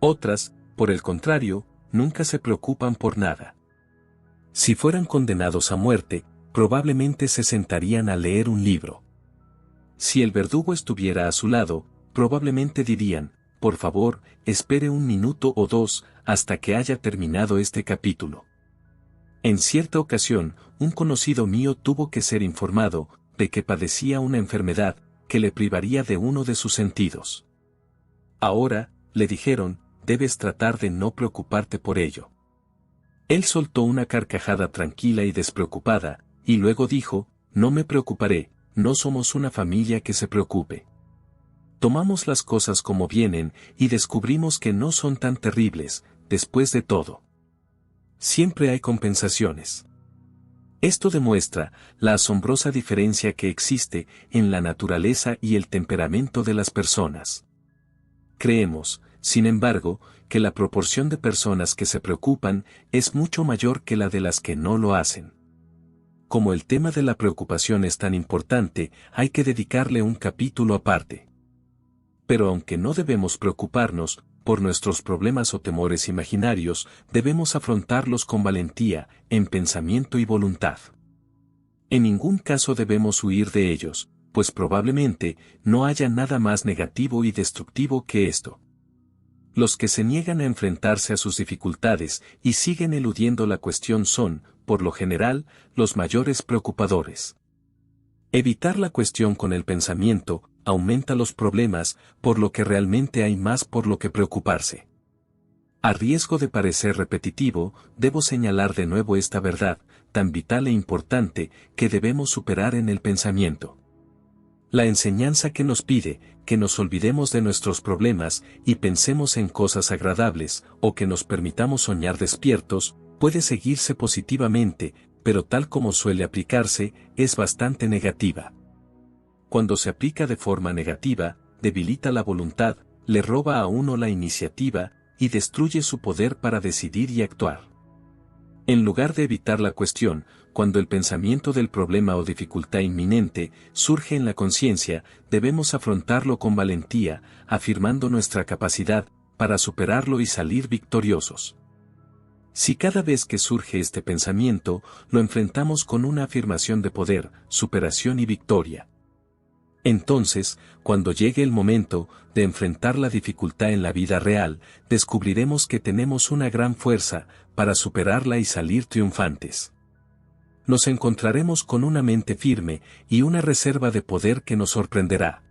Otras, por el contrario, nunca se preocupan por nada. Si fueran condenados a muerte, probablemente se sentarían a leer un libro. Si el verdugo estuviera a su lado, probablemente dirían, por favor, espere un minuto o dos hasta que haya terminado este capítulo. En cierta ocasión, un conocido mío tuvo que ser informado de que padecía una enfermedad que le privaría de uno de sus sentidos. Ahora, le dijeron, debes tratar de no preocuparte por ello. Él soltó una carcajada tranquila y despreocupada, y luego dijo, no me preocuparé, no somos una familia que se preocupe. Tomamos las cosas como vienen y descubrimos que no son tan terribles, después de todo. Siempre hay compensaciones. Esto demuestra la asombrosa diferencia que existe en la naturaleza y el temperamento de las personas. Creemos, sin embargo, que la proporción de personas que se preocupan es mucho mayor que la de las que no lo hacen. Como el tema de la preocupación es tan importante, hay que dedicarle un capítulo aparte. Pero aunque no debemos preocuparnos por nuestros problemas o temores imaginarios, debemos afrontarlos con valentía, en pensamiento y voluntad. En ningún caso debemos huir de ellos, pues probablemente no haya nada más negativo y destructivo que esto. Los que se niegan a enfrentarse a sus dificultades y siguen eludiendo la cuestión son, por lo general, los mayores preocupadores. Evitar la cuestión con el pensamiento aumenta los problemas, por lo que realmente hay más por lo que preocuparse. A riesgo de parecer repetitivo, debo señalar de nuevo esta verdad, tan vital e importante, que debemos superar en el pensamiento. La enseñanza que nos pide, que nos olvidemos de nuestros problemas y pensemos en cosas agradables, o que nos permitamos soñar despiertos, puede seguirse positivamente, pero tal como suele aplicarse, es bastante negativa. Cuando se aplica de forma negativa, debilita la voluntad, le roba a uno la iniciativa, y destruye su poder para decidir y actuar. En lugar de evitar la cuestión, cuando el pensamiento del problema o dificultad inminente surge en la conciencia, debemos afrontarlo con valentía, afirmando nuestra capacidad para superarlo y salir victoriosos. Si cada vez que surge este pensamiento, lo enfrentamos con una afirmación de poder, superación y victoria, Entonces, cuando llegue el momento de enfrentar la dificultad en la vida real, descubriremos que tenemos una gran fuerza para superarla y salir triunfantes. Nos encontraremos con una mente firme y una reserva de poder que nos sorprenderá.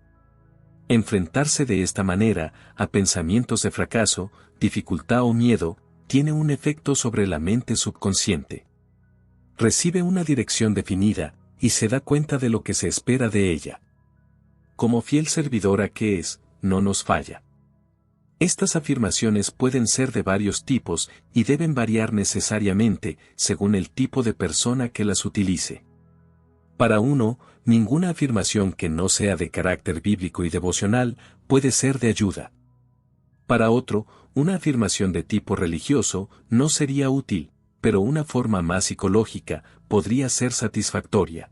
Enfrentarse de esta manera a pensamientos de fracaso, dificultad o miedo, tiene un efecto sobre la mente subconsciente. Recibe una dirección definida y se da cuenta de lo que se espera de ella. Como fiel servidora que es, no nos falla. Estas afirmaciones pueden ser de varios tipos y deben variar necesariamente según el tipo de persona que las utilice. Para uno, ninguna afirmación que no sea de carácter bíblico y devocional puede ser de ayuda. Para otro, una afirmación de tipo religioso no sería útil, pero una forma más psicológica podría ser satisfactoria.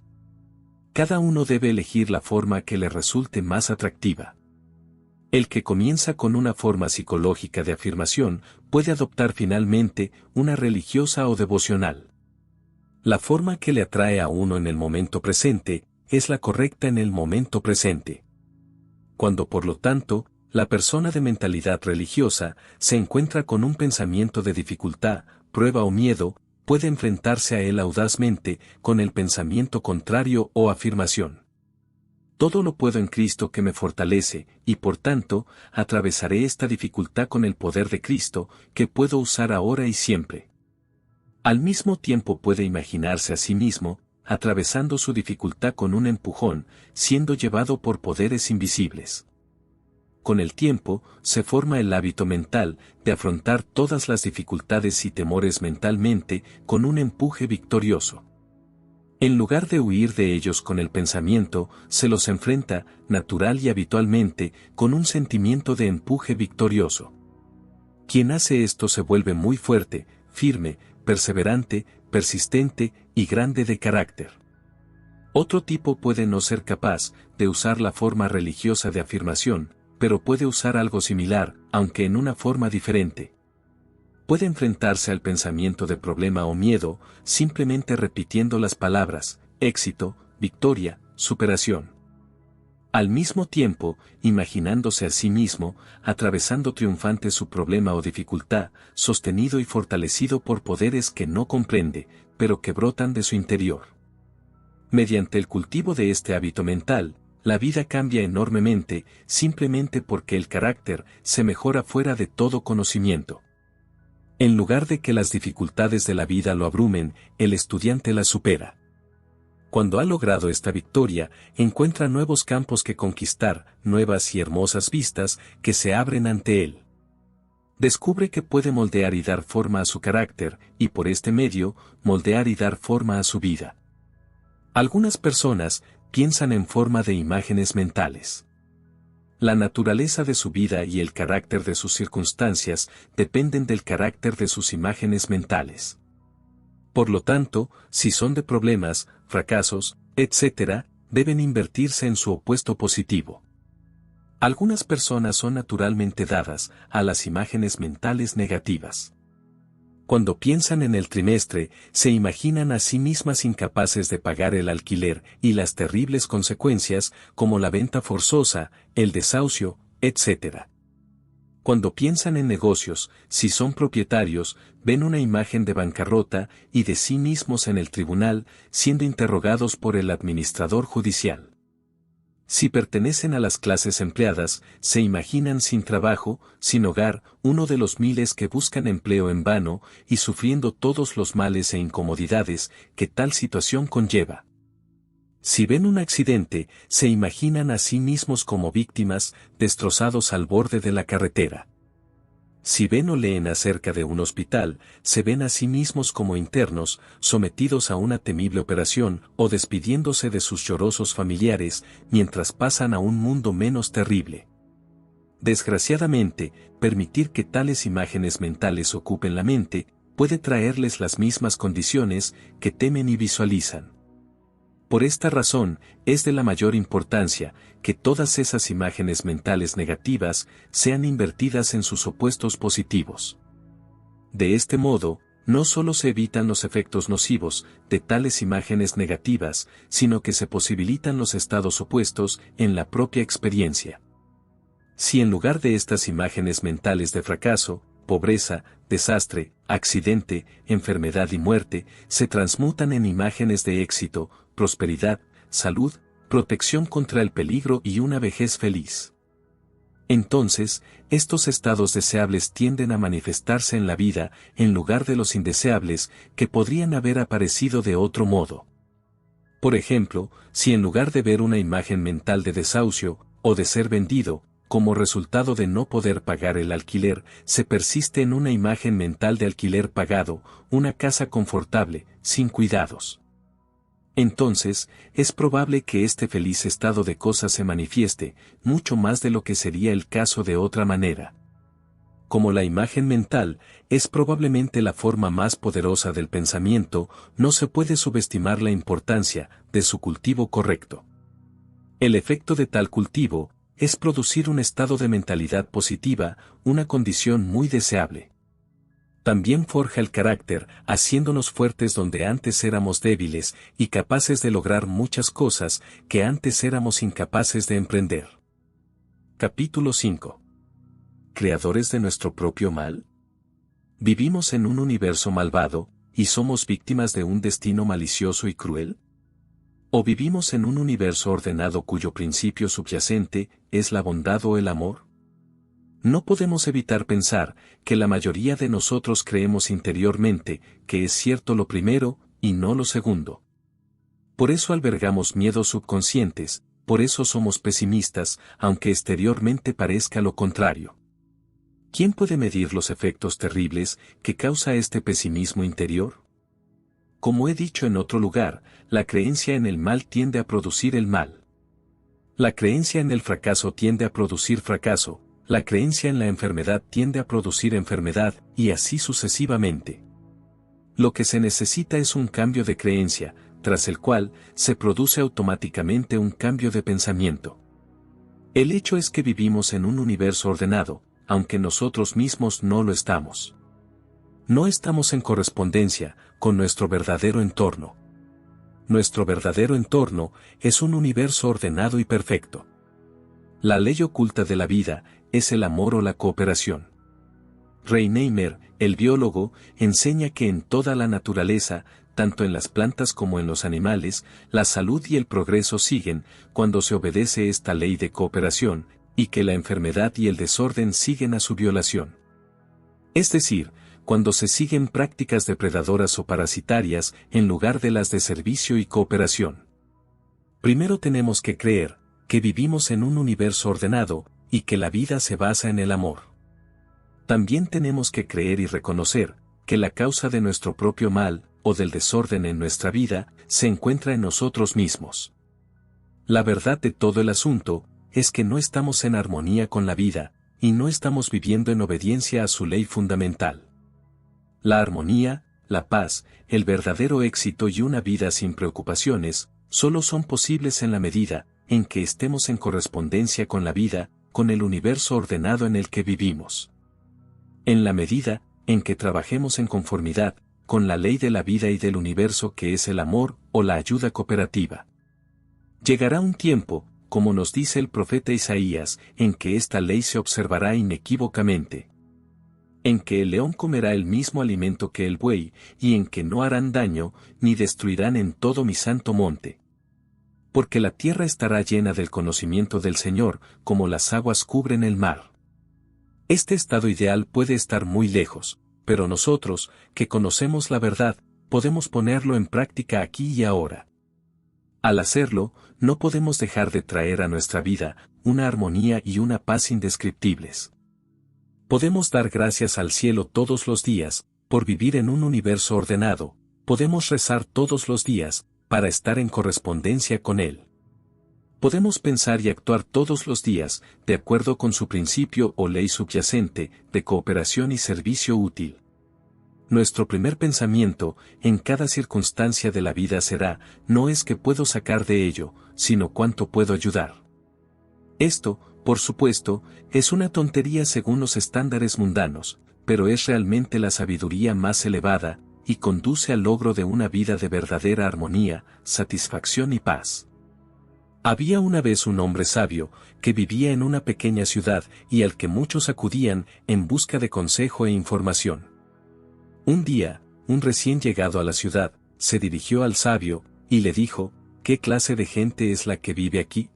Cada uno debe elegir la forma que le resulte más atractiva. El que comienza con una forma psicológica de afirmación puede adoptar finalmente una religiosa o devocional. La forma que le atrae a uno en el momento presente es la correcta en el momento presente. Cuando por lo tanto, la persona de mentalidad religiosa se encuentra con un pensamiento de dificultad, prueba o miedo, puede enfrentarse a él audazmente con el pensamiento contrario o afirmación. Todo lo puedo en Cristo que me fortalece, y por tanto, atravesaré esta dificultad con el poder de Cristo, que puedo usar ahora y siempre. Al mismo tiempo puede imaginarse a sí mismo, atravesando su dificultad con un empujón, siendo llevado por poderes invisibles. Con el tiempo, se forma el hábito mental de afrontar todas las dificultades y temores mentalmente con un empuje victorioso. En lugar de huir de ellos con el pensamiento, se los enfrenta, natural y habitualmente, con un sentimiento de empuje victorioso. Quien hace esto se vuelve muy fuerte, firme, perseverante, persistente y grande de carácter. Otro tipo puede no ser capaz de usar la forma religiosa de afirmación, pero puede usar algo similar, aunque en una forma diferente. Puede enfrentarse al pensamiento de problema o miedo, simplemente repitiendo las palabras, éxito, victoria, superación. Al mismo tiempo, imaginándose a sí mismo, atravesando triunfante su problema o dificultad, sostenido y fortalecido por poderes que no comprende, pero que brotan de su interior. Mediante el cultivo de este hábito mental, la vida cambia enormemente, simplemente porque el carácter se mejora fuera de todo conocimiento. En lugar de que las dificultades de la vida lo abrumen, el estudiante las supera. Cuando ha logrado esta victoria, encuentra nuevos campos que conquistar, nuevas y hermosas vistas que se abren ante él. Descubre que puede moldear y dar forma a su carácter, y por este medio, moldear y dar forma a su vida. Algunas personas piensan en forma de imágenes mentales. La naturaleza de su vida y el carácter de sus circunstancias dependen del carácter de sus imágenes mentales. Por lo tanto, si son de problemas, fracasos, etc., deben invertirse en su opuesto positivo. Algunas personas son naturalmente dadas a las imágenes mentales negativas. Cuando piensan en el trimestre, se imaginan a sí mismas incapaces de pagar el alquiler y las terribles consecuencias, como la venta forzosa, el desahucio, etc. Cuando piensan en negocios, si son propietarios, ven una imagen de bancarrota y de sí mismos en el tribunal, siendo interrogados por el administrador judicial. Si pertenecen a las clases empleadas, se imaginan sin trabajo, sin hogar, uno de los miles que buscan empleo en vano, y sufriendo todos los males e incomodidades que tal situación conlleva. Si ven un accidente, se imaginan a sí mismos como víctimas, destrozados al borde de la carretera. Si ven o leen acerca de un hospital, se ven a sí mismos como internos, sometidos a una temible operación o despidiéndose de sus llorosos familiares, mientras pasan a un mundo menos terrible. Desgraciadamente, permitir que tales imágenes mentales ocupen la mente, puede traerles las mismas condiciones que temen y visualizan. Por esta razón, es de la mayor importancia que todas esas imágenes mentales negativas sean invertidas en sus opuestos positivos. De este modo, no solo se evitan los efectos nocivos de tales imágenes negativas, sino que se posibilitan los estados opuestos en la propia experiencia. Si en lugar de estas imágenes mentales de fracaso, pobreza, desastre, accidente, enfermedad y muerte, se transmutan en imágenes de éxito, prosperidad, salud, protección contra el peligro y una vejez feliz. Entonces, estos estados deseables tienden a manifestarse en la vida, en lugar de los indeseables, que podrían haber aparecido de otro modo. Por ejemplo, si en lugar de ver una imagen mental de desahucio, o de ser vendido, como resultado de no poder pagar el alquiler, se persiste en una imagen mental de alquiler pagado, una casa confortable, sin cuidados. Entonces, es probable que este feliz estado de cosas se manifieste, mucho más de lo que sería el caso de otra manera. Como la imagen mental es probablemente la forma más poderosa del pensamiento, no se puede subestimar la importancia de su cultivo correcto. El efecto de tal cultivo es producir un estado de mentalidad positiva, una condición muy deseable. También forja el carácter, haciéndonos fuertes donde antes éramos débiles y capaces de lograr muchas cosas que antes éramos incapaces de emprender. Capítulo 5. ¿Creadores de nuestro propio mal? ¿Vivimos en un universo malvado, y somos víctimas de un destino malicioso y cruel? ¿O vivimos en un universo ordenado cuyo principio subyacente es la bondad o el amor? No podemos evitar pensar que la mayoría de nosotros creemos interiormente que es cierto lo primero y no lo segundo. Por eso albergamos miedos subconscientes, por eso somos pesimistas, aunque exteriormente parezca lo contrario. ¿Quién puede medir los efectos terribles que causa este pesimismo interior? Como he dicho en otro lugar, la creencia en el mal tiende a producir el mal. La creencia en el fracaso tiende a producir fracaso. La creencia en la enfermedad tiende a producir enfermedad, y así sucesivamente. Lo que se necesita es un cambio de creencia, tras el cual se produce automáticamente un cambio de pensamiento. El hecho es que vivimos en un universo ordenado, aunque nosotros mismos no lo estamos. No estamos en correspondencia con nuestro verdadero entorno. Nuestro verdadero entorno es un universo ordenado y perfecto. La ley oculta de la vida es el amor o la cooperación. Reinheimer, el biólogo, enseña que en toda la naturaleza, tanto en las plantas como en los animales, la salud y el progreso siguen cuando se obedece esta ley de cooperación, y que la enfermedad y el desorden siguen a su violación. Es decir, cuando se siguen prácticas depredadoras o parasitarias en lugar de las de servicio y cooperación. Primero tenemos que creer que vivimos en un universo ordenado, y que la vida se basa en el amor. También tenemos que creer y reconocer que la causa de nuestro propio mal, o del desorden en nuestra vida, se encuentra en nosotros mismos. La verdad de todo el asunto es que no estamos en armonía con la vida, y no estamos viviendo en obediencia a su ley fundamental. La armonía, la paz, el verdadero éxito y una vida sin preocupaciones, solo son posibles en la medida en que estemos en correspondencia con la vida, con el universo ordenado en el que vivimos. En la medida en que trabajemos en conformidad con la ley de la vida y del universo que es el amor o la ayuda cooperativa. Llegará un tiempo, como nos dice el profeta Isaías, en que esta ley se observará inequívocamente. En que el león comerá el mismo alimento que el buey, y en que no harán daño, ni destruirán en todo mi santo monte. Porque la tierra estará llena del conocimiento del Señor, como las aguas cubren el mar. Este estado ideal puede estar muy lejos, pero nosotros, que conocemos la verdad, podemos ponerlo en práctica aquí y ahora. Al hacerlo, no podemos dejar de traer a nuestra vida una armonía y una paz indescriptibles. Podemos dar gracias al cielo todos los días, por vivir en un universo ordenado, podemos rezar todos los días, para estar en correspondencia con él. Podemos pensar y actuar todos los días, de acuerdo con su principio o ley subyacente, de cooperación y servicio útil. Nuestro primer pensamiento, en cada circunstancia de la vida será, no es qué puedo sacar de ello, sino cuánto puedo ayudar. Esto, por supuesto, es una tontería según los estándares mundanos, pero es realmente la sabiduría más elevada, y conduce al logro de una vida de verdadera armonía, satisfacción y paz. Había una vez un hombre sabio, que vivía en una pequeña ciudad y al que muchos acudían en busca de consejo e información. Un día, un recién llegado a la ciudad, se dirigió al sabio, y le dijo, ¿qué clase de gente es la que vive aquí?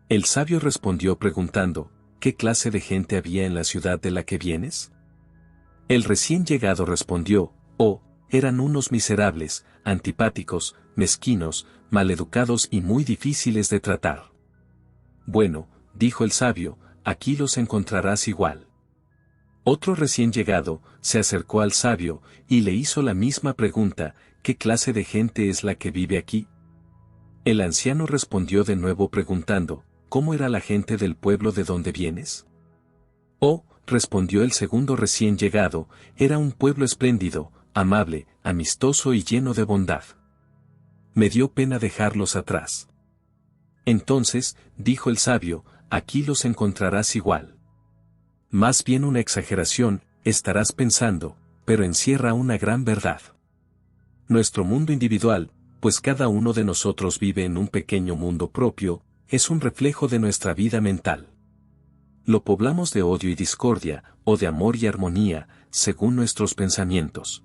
El sabio respondió preguntando, ¿qué clase de gente había en la ciudad de la que vienes? El recién llegado respondió, eran unos miserables, antipáticos, mezquinos, maleducados y muy difíciles de tratar. Bueno, dijo el sabio, aquí los encontrarás igual. Otro recién llegado, se acercó al sabio, y le hizo la misma pregunta, ¿qué clase de gente es la que vive aquí? El anciano respondió de nuevo preguntando, ¿cómo era la gente del pueblo de donde vienes? Respondió el segundo recién llegado, era un pueblo espléndido, amable, amistoso y lleno de bondad. Me dio pena dejarlos atrás. Entonces, dijo el sabio, aquí los encontrarás igual. Más bien una exageración, estarás pensando, pero encierra una gran verdad. Nuestro mundo individual, pues cada uno de nosotros vive en un pequeño mundo propio, es un reflejo de nuestra vida mental. Lo poblamos de odio y discordia, o de amor y armonía, según nuestros pensamientos.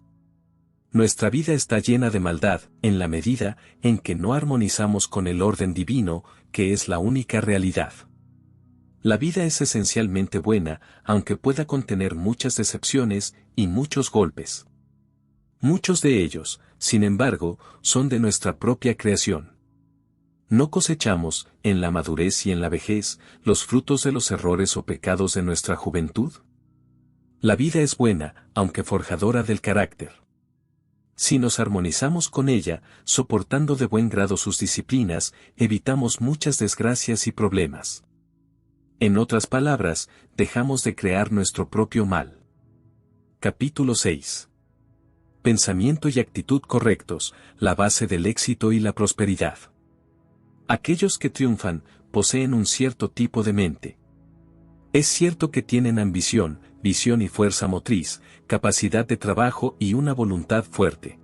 Nuestra vida está llena de maldad, en la medida en que no armonizamos con el orden divino, que es la única realidad. La vida es esencialmente buena, aunque pueda contener muchas decepciones y muchos golpes. Muchos de ellos, sin embargo, son de nuestra propia creación. ¿No cosechamos, en la madurez y en la vejez, los frutos de los errores o pecados de nuestra juventud? La vida es buena, aunque forjadora del carácter. Si nos armonizamos con ella, soportando de buen grado sus disciplinas, evitamos muchas desgracias y problemas. En otras palabras, dejamos de crear nuestro propio mal. Capítulo 6. Pensamiento y actitud correctos, la base del éxito y la prosperidad. Aquellos que triunfan, poseen un cierto tipo de mente. Es cierto que tienen ambición, visión y fuerza motriz, capacidad de trabajo y una voluntad fuerte.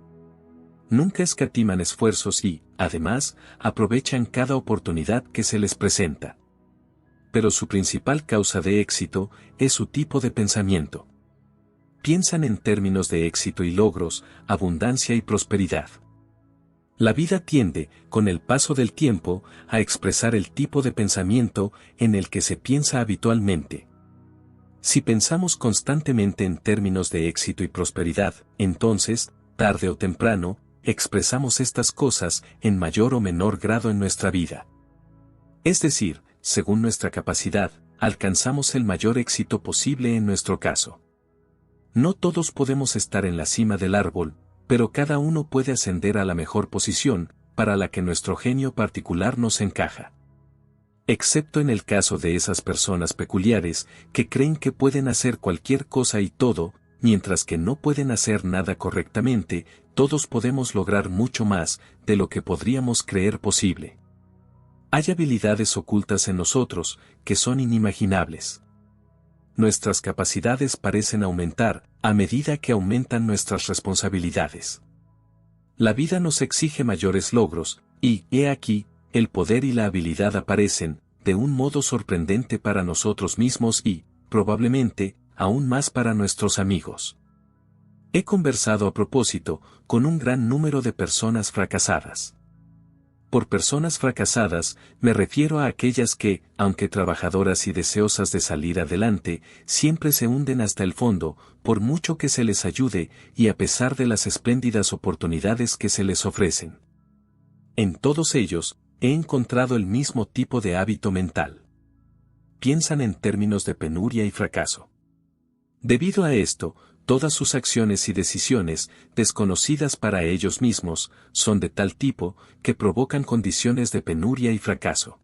Nunca escatiman esfuerzos y, además, aprovechan cada oportunidad que se les presenta. Pero su principal causa de éxito es su tipo de pensamiento. Piensan en términos de éxito y logros, abundancia y prosperidad. La vida tiende, con el paso del tiempo, a expresar el tipo de pensamiento en el que se piensa habitualmente. Si pensamos constantemente en términos de éxito y prosperidad, entonces, tarde o temprano, expresamos estas cosas en mayor o menor grado en nuestra vida. Es decir, según nuestra capacidad, alcanzamos el mayor éxito posible en nuestro caso. No todos podemos estar en la cima del árbol, pero cada uno puede ascender a la mejor posición, para la que nuestro genio particular nos encaja. Excepto en el caso de esas personas peculiares, que creen que pueden hacer cualquier cosa y todo, mientras que no pueden hacer nada correctamente, todos podemos lograr mucho más de lo que podríamos creer posible. Hay habilidades ocultas en nosotros, que son inimaginables. Nuestras capacidades parecen aumentar, a medida que aumentan nuestras responsabilidades. La vida nos exige mayores logros, y, he aquí, el poder y la habilidad aparecen, de un modo sorprendente para nosotros mismos y, probablemente, aún más para nuestros amigos. He conversado a propósito, con un gran número de personas fracasadas. Por personas fracasadas, me refiero a aquellas que, aunque trabajadoras y deseosas de salir adelante, siempre se hunden hasta el fondo, por mucho que se les ayude, y a pesar de las espléndidas oportunidades que se les ofrecen. En todos ellos, he encontrado el mismo tipo de hábito mental. Piensan en términos de penuria y fracaso. Debido a esto, todas sus acciones y decisiones, desconocidas para ellos mismos, son de tal tipo, que provocan condiciones de penuria y fracaso.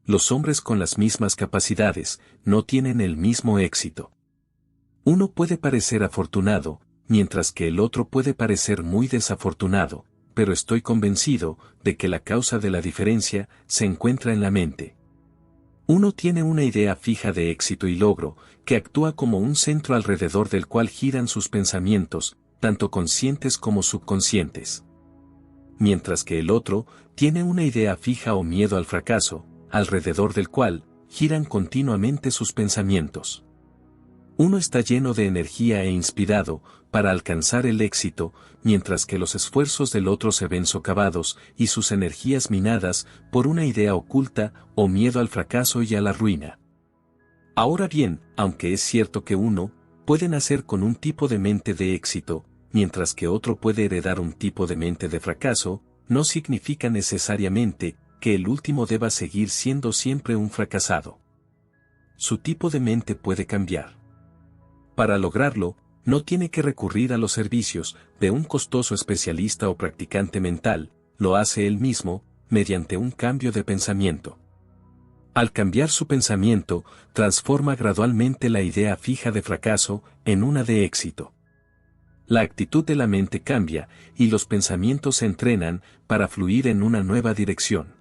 Los hombres con las mismas capacidades, no tienen el mismo éxito. Uno puede parecer afortunado, mientras que el otro puede parecer muy desafortunado, pero estoy convencido de que la causa de la diferencia se encuentra en la mente. Uno tiene una idea fija de éxito y logro, que actúa como un centro alrededor del cual giran sus pensamientos, tanto conscientes como subconscientes. Mientras que el otro tiene una idea fija o miedo al fracaso, alrededor del cual giran continuamente sus pensamientos. Uno está lleno de energía e inspirado para alcanzar el éxito, mientras que los esfuerzos del otro se ven socavados y sus energías minadas por una idea oculta o miedo al fracaso y a la ruina. Ahora bien, aunque es cierto que uno puede nacer con un tipo de mente de éxito, mientras que otro puede heredar un tipo de mente de fracaso, no significa necesariamente que el último deba seguir siendo siempre un fracasado. Su tipo de mente puede cambiar. Para lograrlo, no tiene que recurrir a los servicios de un costoso especialista o practicante mental, lo hace él mismo, mediante un cambio de pensamiento. Al cambiar su pensamiento, transforma gradualmente la idea fija de fracaso en una de éxito. La actitud de la mente cambia, y los pensamientos se entrenan para fluir en una nueva dirección.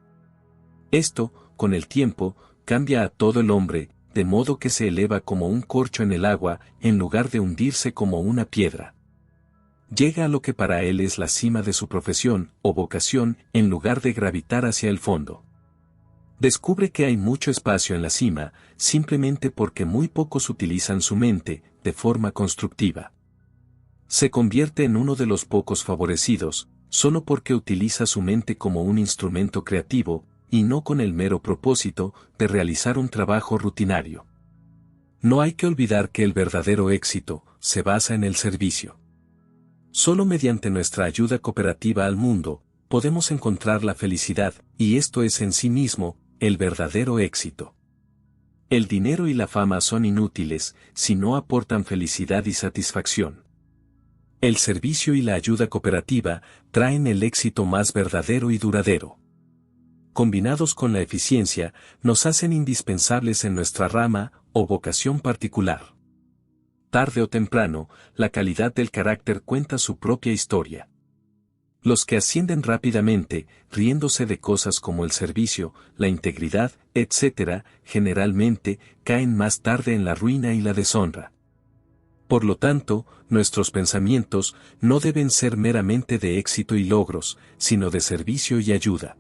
Esto, con el tiempo, cambia a todo el hombre, de modo que se eleva como un corcho en el agua, en lugar de hundirse como una piedra. Llega a lo que para él es la cima de su profesión o vocación, en lugar de gravitar hacia el fondo. Descubre que hay mucho espacio en la cima, simplemente porque muy pocos utilizan su mente de forma constructiva. Se convierte en uno de los pocos favorecidos, solo porque utiliza su mente como un instrumento creativo, y no con el mero propósito de realizar un trabajo rutinario. No hay que olvidar que el verdadero éxito se basa en el servicio. Solo mediante nuestra ayuda cooperativa al mundo, podemos encontrar la felicidad, y esto es en sí mismo el verdadero éxito. El dinero y la fama son inútiles si no aportan felicidad y satisfacción. El servicio y la ayuda cooperativa traen el éxito más verdadero y duradero. Combinados con la eficiencia, nos hacen indispensables en nuestra rama o vocación particular. Tarde o temprano, la calidad del carácter cuenta su propia historia. Los que ascienden rápidamente, riéndose de cosas como el servicio, la integridad, etc., generalmente, caen más tarde en la ruina y la deshonra. Por lo tanto, nuestros pensamientos no deben ser meramente de éxito y logros, sino de servicio y ayuda.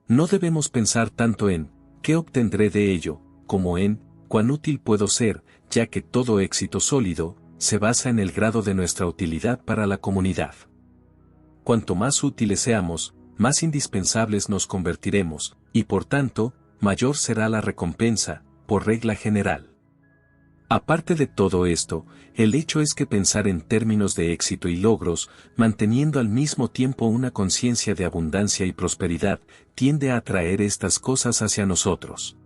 No debemos pensar tanto en ¿qué obtendré de ello?, como en ¿cuán útil puedo ser?, ya que todo éxito sólido se basa en el grado de nuestra utilidad para la comunidad. Cuanto más útiles seamos, más indispensables nos convertiremos, y por tanto, mayor será la recompensa, por regla general. Aparte de todo esto, el hecho es que pensar en términos de éxito y logros, manteniendo al mismo tiempo una conciencia de abundancia y prosperidad, tiende a atraer estas cosas hacia nosotros.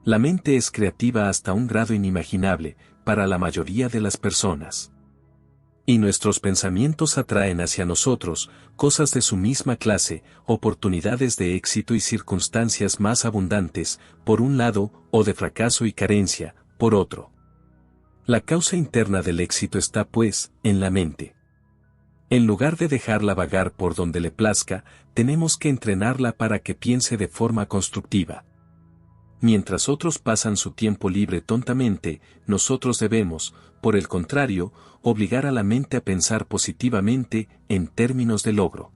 La mente es creativa hasta un grado inimaginable, para la mayoría de las personas. Y nuestros pensamientos atraen hacia nosotros, cosas de su misma clase, oportunidades de éxito y circunstancias más abundantes, por un lado, o de fracaso y carencia, por otro. La causa interna del éxito está, pues, en la mente. En lugar de dejarla vagar por donde le plazca, tenemos que entrenarla para que piense de forma constructiva. Mientras otros pasan su tiempo libre tontamente, nosotros debemos, por el contrario, obligar a la mente a pensar positivamente en términos de logro.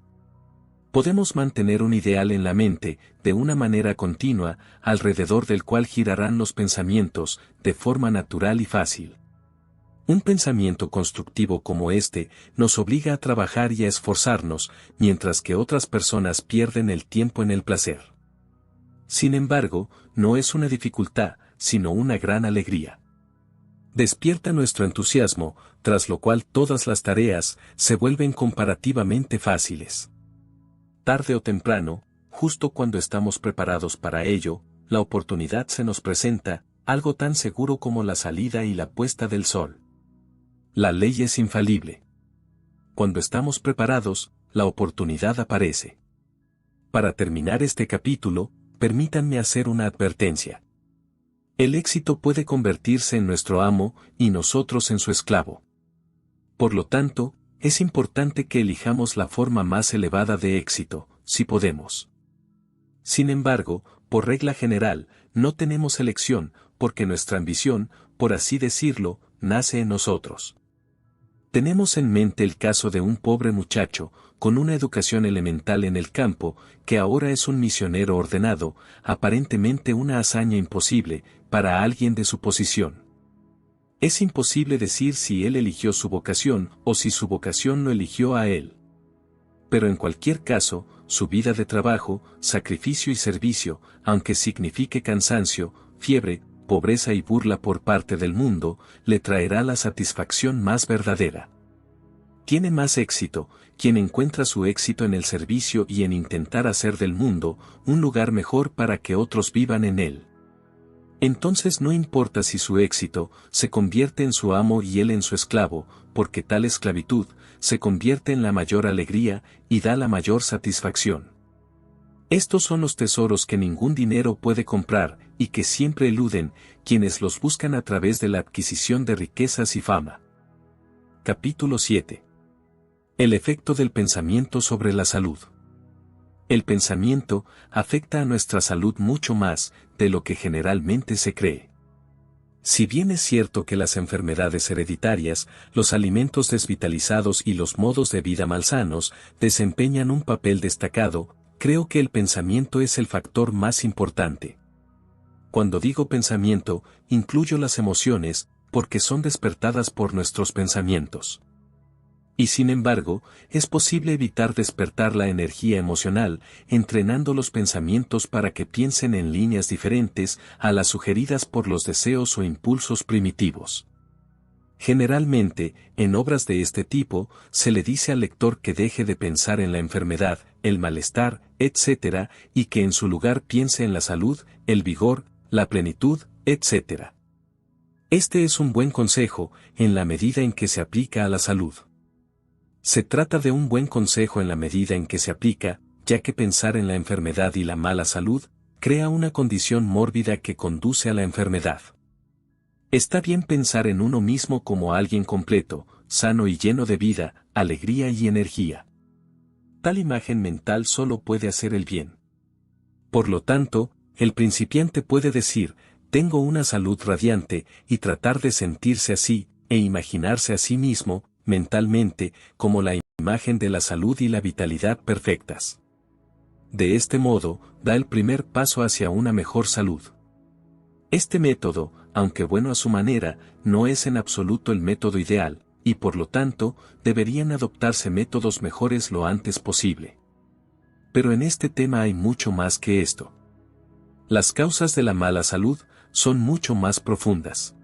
Podemos mantener un ideal en la mente, de una manera continua, alrededor del cual girarán los pensamientos, de forma natural y fácil. Un pensamiento constructivo como este nos obliga a trabajar y a esforzarnos, mientras que otras personas pierden el tiempo en el placer. Sin embargo, no es una dificultad, sino una gran alegría. Despierta nuestro entusiasmo, tras lo cual todas las tareas se vuelven comparativamente fáciles. Tarde o temprano, justo cuando estamos preparados para ello, la oportunidad se nos presenta, algo tan seguro como la salida y la puesta del sol. La ley es infalible. Cuando estamos preparados, la oportunidad aparece. Para terminar este capítulo, permítanme hacer una advertencia. El éxito puede convertirse en nuestro amo y nosotros en su esclavo. Por lo tanto, es importante que elijamos la forma más elevada de éxito, si podemos. Sin embargo, por regla general, no tenemos elección, porque nuestra ambición, por así decirlo, nace en nosotros. Tenemos en mente el caso de un pobre muchacho, con una educación elemental en el campo, que ahora es un misionero ordenado, aparentemente una hazaña imposible, para alguien de su posición. Es imposible decir si él eligió su vocación o si su vocación lo eligió a él. Pero en cualquier caso, su vida de trabajo, sacrificio y servicio, aunque signifique cansancio, fiebre, pobreza y burla por parte del mundo, le traerá la satisfacción más verdadera. Tiene más éxito quien encuentra su éxito en el servicio y en intentar hacer del mundo un lugar mejor para que otros vivan en él. Entonces no importa si su éxito se convierte en su amo y él en su esclavo, porque tal esclavitud se convierte en la mayor alegría y da la mayor satisfacción. Estos son los tesoros que ningún dinero puede comprar y que siempre eluden quienes los buscan a través de la adquisición de riquezas y fama. Capítulo 7. El efecto del pensamiento sobre la salud. El pensamiento afecta a nuestra salud mucho más de lo que generalmente se cree. Si bien es cierto que las enfermedades hereditarias, los alimentos desvitalizados y los modos de vida malsanos desempeñan un papel destacado, creo que el pensamiento es el factor más importante. Cuando digo pensamiento, incluyo las emociones, porque son despertadas por nuestros pensamientos. Y sin embargo, es posible evitar despertar la energía emocional, entrenando los pensamientos para que piensen en líneas diferentes a las sugeridas por los deseos o impulsos primitivos. Generalmente, en obras de este tipo, se le dice al lector que deje de pensar en la enfermedad, el malestar, etc., y que en su lugar piense en la salud, el vigor, la plenitud, etc. Este es un buen consejo, en la medida en que se aplica a la salud. Se trata de un buen consejo en la medida en que se aplica, ya que pensar en la enfermedad y la mala salud, crea una condición mórbida que conduce a la enfermedad. Está bien pensar en uno mismo como alguien completo, sano y lleno de vida, alegría y energía. Tal imagen mental solo puede hacer el bien. Por lo tanto, el principiante puede decir, tengo una salud radiante, y tratar de sentirse así, e imaginarse a sí mismo, mentalmente, como la imagen de la salud y la vitalidad perfectas. De este modo, da el primer paso hacia una mejor salud. Este método, aunque bueno a su manera, no es en absoluto el método ideal, y por lo tanto, deberían adoptarse métodos mejores lo antes posible. Pero en este tema hay mucho más que esto. Las causas de la mala salud son mucho más profundas.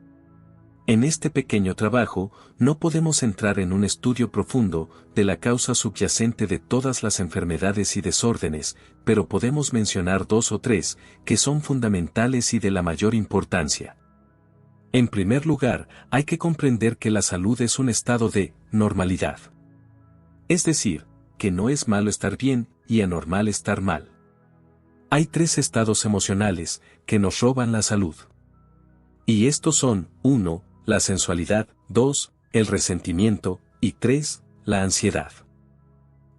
En este pequeño trabajo, no podemos entrar en un estudio profundo de la causa subyacente de todas las enfermedades y desórdenes, pero podemos mencionar 2 o 3 que son fundamentales y de la mayor importancia. En primer lugar, hay que comprender que la salud es un estado de normalidad. Es decir, que no es malo estar bien y anormal estar mal. Hay 3 estados emocionales que nos roban la salud. Y estos son, 1, la sensualidad, 2, el resentimiento, y 3, la ansiedad.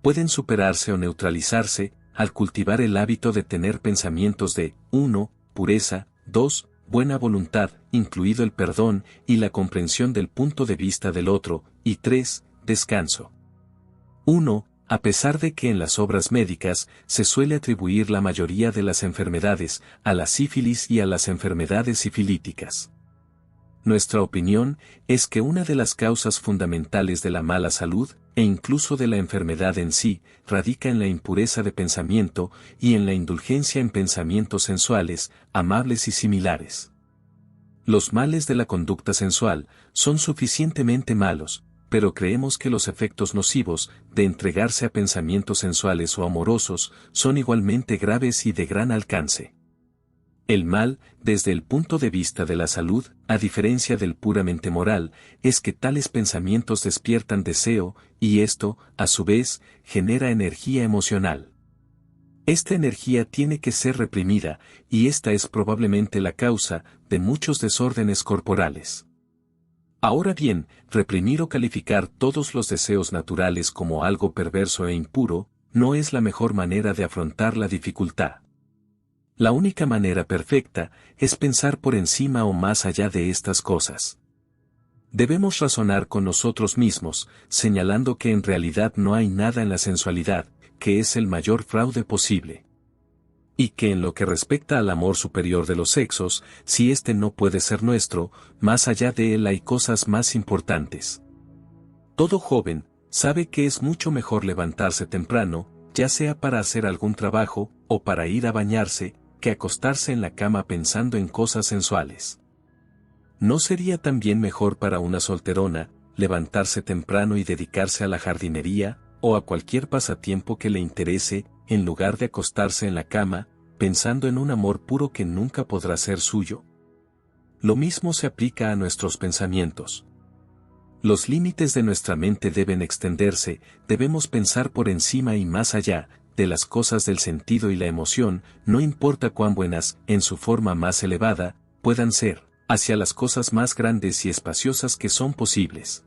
Pueden superarse o neutralizarse al cultivar el hábito de tener pensamientos de 1, pureza, 2, buena voluntad, incluido el perdón y la comprensión del punto de vista del otro, y 3, descanso. 1. A pesar de que en las obras médicas se suele atribuir la mayoría de las enfermedades a la sífilis y a las enfermedades sifilíticas. Nuestra opinión es que una de las causas fundamentales de la mala salud, e incluso de la enfermedad en sí, radica en la impureza de pensamiento y en la indulgencia en pensamientos sensuales, amables y similares. Los males de la conducta sensual son suficientemente malos, pero creemos que los efectos nocivos de entregarse a pensamientos sensuales o amorosos son igualmente graves y de gran alcance. El mal, desde el punto de vista de la salud, a diferencia del puramente moral, es que tales pensamientos despiertan deseo, y esto, a su vez, genera energía emocional. Esta energía tiene que ser reprimida, y esta es probablemente la causa de muchos desórdenes corporales. Ahora bien, reprimir o calificar todos los deseos naturales como algo perverso e impuro, no es la mejor manera de afrontar la dificultad. La única manera perfecta es pensar por encima o más allá de estas cosas. Debemos razonar con nosotros mismos, señalando que en realidad no hay nada en la sensualidad, que es el mayor fraude posible. Y que en lo que respecta al amor superior de los sexos, si éste no puede ser nuestro, más allá de él hay cosas más importantes. Todo joven sabe que es mucho mejor levantarse temprano, ya sea para hacer algún trabajo, o para ir a bañarse, que acostarse en la cama pensando en cosas sensuales. ¿No sería también mejor para una solterona, levantarse temprano y dedicarse a la jardinería, o a cualquier pasatiempo que le interese, en lugar de acostarse en la cama, pensando en un amor puro que nunca podrá ser suyo? Lo mismo se aplica a nuestros pensamientos. Los límites de nuestra mente deben extenderse, debemos pensar por encima y más allá, de las cosas del sentido y la emoción, no importa cuán buenas, en su forma más elevada, puedan ser, hacia las cosas más grandes y espaciosas que son posibles.